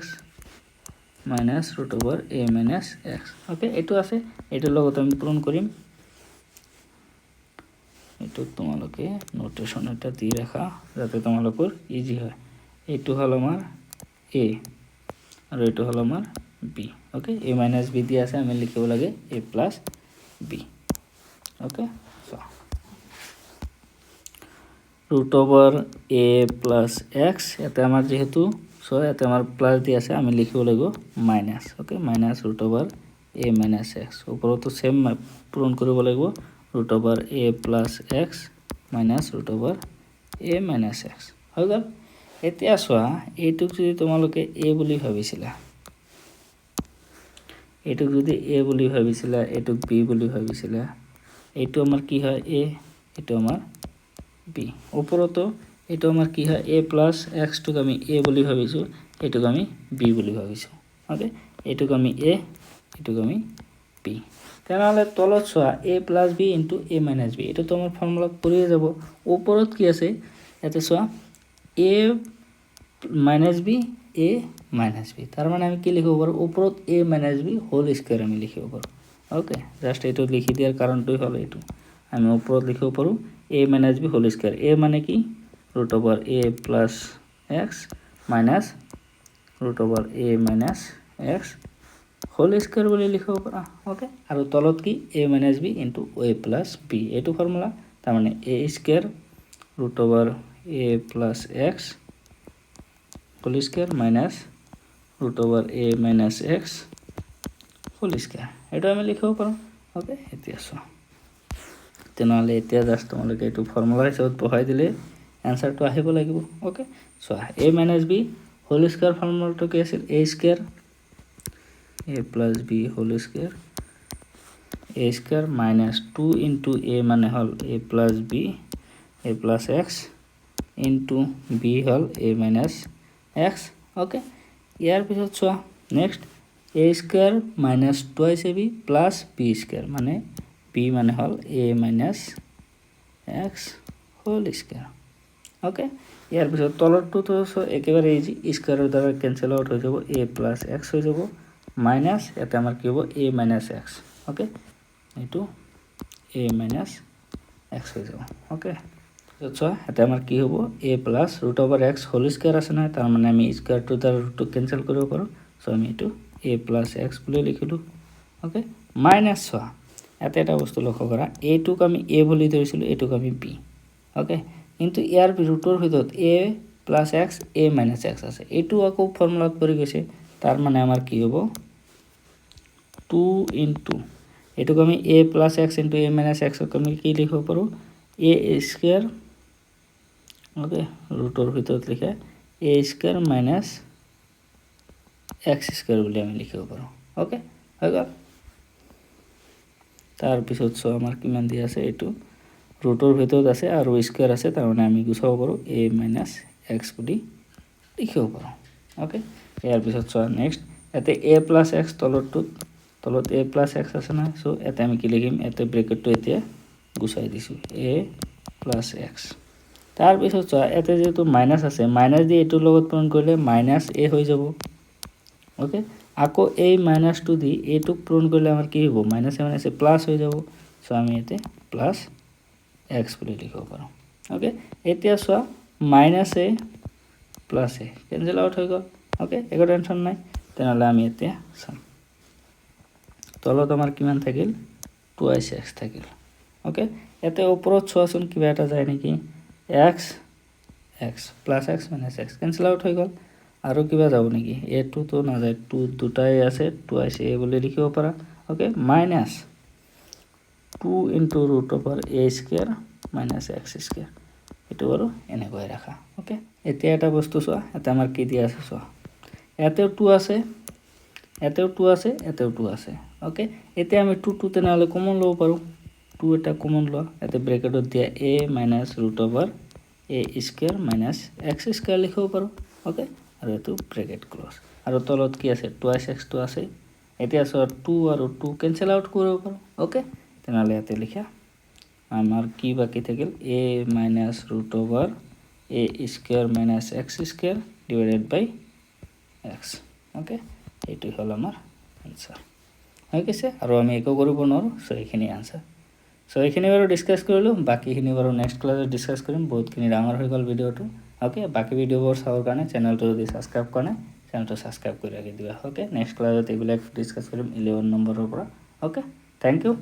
minus √a minus x okay এটো আছে এটার লগত আমি পূরণ করিম এটো তোমালোকে নোটেশন এটা দিয়ে রাখা যাতে তোমালোকৰ ইজি হয় এটো হল আমার a আর এটো হল আমার b okay a minus b দিয়া আছে আমি লিখিব লাগে a plus b okay so √a plus x এতে আমার যেহেতু সো এতে আমার প্লাস দি আছে আমি লিখিব লাগিব minus okay minus √a minus x উপরতো সেম পূরণ কৰিব লাগিব √a plus x minus √a minus x হৈ গল এতিয়া চোৱা এইটুক যদি তোমালোকে a বুলি ভাবিছিলা এইটুক যদি a বুলি ভাবিছিলা এইটুক b বুলি ভাবিছিলা এইটো আমাৰ কি হয় a এইটো আমাৰ b উপরতো এটো আমার কি হয় a plus x টুক আমি a বুলি ভাবিছো এটুক আমি b বুলি ভাবিছো ওকে এটুক আমি a এটুক আমি b তেনহলে তলত চোৱা a plus b into a minus b এটা তো আমাৰ ফৰ্মুলা পড়িয়ে যাব উপৰত কি আছে এতে চোৱা a minus b a minus b তাৰ মানে আমি কি লিখিব পাৰো উপৰত a minus b whole square আমি লিখিব পাৰো ওকে জাস্ট এটো লিখি দিয়াৰ কাৰণটোই হল এটো আমি উপৰত লিখিব পাৰো a minus b whole square a মানে কি √a plus x minus √a minus x whole square বুলি লিখিব পাৰা ওকে আৰু তলত কি a minus b into a plus b এটো ফর্মুলা তাৰ মানে a square √a plus x whole square minus √a minus x whole square এটো আমি লিখিব পাৰো ওকে এতিয়া চোৱা তেনহলে এতিয়া জাস্ট তোমালোকে এটো ফর্মুলা হিচাপত বহাই দিলে আনসারটো আহিব লাগিব okay so a minus b whole square ফর্মুলাটো কি আছিল a square a plus b whole square a square minus 2 into a মানে হল a plus b a plus x into b হল a minus x ওকে ইয়াৰ পিছত চোৱা next a square minus twice ab plus b square মানে b মানে হল a minus x whole square ওকে ইয়াৰ পিছত তলৰটো তো একেবাৰে ইজি স্কয়াৰৰ দ্বাৰা ক্যান্সেল আউট হৈ যাব a plus x হৈ যাব মাইনাস এটা আমাৰ কি হ'ব a minus x ওকে এটো a minus x হৈ যাব ওকে তো এটা আমাৰ কি হ'ব a plus √x whole square আছে না তাৰ মানে আমি স্কয়াৰটো দ্বাৰা ৰুটটো ক্যান্সেল কৰিব পাৰো সো আমি এটো a plus x বুলি লিখিলো ওকে মাইনাস চোৱা এটা বস্তু লক্ষ্য কৰা এটুক আমি a বুলি ধৰিছিলো এটুক আমি b ওকে কিন্তু ইয়াৰ ৰুটৰ ভিতৰত a plus x a minus x আছে এটু আকৌ ফৰ্মুলাত পৰি গৈছে তাৰ মানে আমাৰ কি হ'ব 2 into এটুক আমি a plus x into a minus x আমি কি লিখিব পাৰো a স্কয়াৰ ওকে ৰুটৰ ভিতৰত লিখা এ স্কোয়াৰ মাইনাস এক্স স্কোয়াৰ বুলি আমি লিখিব পাৰোঁ ওকে হৈ গ'ল তাৰপিছত চ আমাৰ কিমান দি আছে এইটো ৰুটৰ ভিতৰত আছে আৰু স্কোয়াৰ আছে তাৰমানে আমি গুচাব পাৰোঁ এ মাইনাছ এক্স বুলি লিখিব পাৰোঁ ওকে ইয়াৰ পিছত চ নেক্সট এতে এ প্লাছ এক্স তলত এ প্লাছ এক্স আছে না চ এতে আমি কি লিখিম এতে ব্ৰেকেটটো এতিয়া গুচাই দিছোঁ এ প্লাছ এক্স তাৰপিছত চ এতে যেটো মাইনাছ আছে মাইনাছ দি এইটোৰ লগত পূৰণ কৰিলে মাইনাছ এ হৈ যাব ওকে আকৌ এই মাইনাছটো দি এইটোক পূৰণ কৰিলে আমাৰ কি হ'ব মাইনাছে মাইনাছে প্লাছ হৈ যাব চ আমি এতে প্লাছ এক্স বুলি লিখিব পাৰোঁ ওকে এতিয়া চোৱা minus A plus A cancel out হৈ গ'ল ওকে একো টেনশ্যন নাই তেনেহ'লে আমি এতিয়া চাম তলত আমাৰ কিমান থাকিল 2x থাকিল ওকে এতে ওপৰত চোৱাচোন কিবা এটা যায় নেকি x plus x minus x cancel out হৈ গ'ল আৰু কিবা যাব নেকি এটো তো না যায় 2 দুটাই আছে 2 এ বুলি লিখিব পাৰা okay minus 2 into root over a square minus x square এটো আৰু এনেকৈ ৰাখা ওকে এতিয়া এটা বস্তু চোৱা এটা আমাৰ কি দিয়া আছে চোৱা এতেও 2 আছে এতেও 2 আছে এতেও 2 আছে ওকে এতিয়া আমি 2 তেনেহলে কমন লব পাৰো 2 এটা কমন লোৱা এতে ব্ৰেকেটত দিয়া a minus root over a square minus x square লিখিব পাৰো ওকে আৰু এটো ব্ৰেকেট ক্লোজ আৰু তলত কি আছে 2x টো আছে এতিয়া চ 2 আৰু 2 কেনসেল আউট কৰিব পাৰো ওকে তেনেহলে এতে লিখা আমাৰ কি বাকি থাকিল a minus root over a square minus x square divided by x okay এইটো হল আমাৰ আনসাৰ হৈ গৈছে আৰু আমি একো কৰিব নোৱাৰো সো এইখিনি আনসাৰ সো এইখিনি বাৰু ডিসকাস কৰিলো বাকিখিনি বাৰু নেক্সট ক্লাছত ডিসকাস কৰিম বহুতখিনি ডাঙৰ হৈ গল ভিডিওটো ওকে বাকি ভিডিওবোৰ চাবৰ কাৰণে চেনেলটো যদি সাবস্ক্ৰাইব কৰা নাই চেনেলটো সাবস্ক্ৰাইব কৰি ৰাখি দিবা ওকে নেক্সট ক্লাছত এইবিলাক ডিসকাস কৰিম 11 নম্বৰৰ পৰা ওকে থ্যাংক ইউ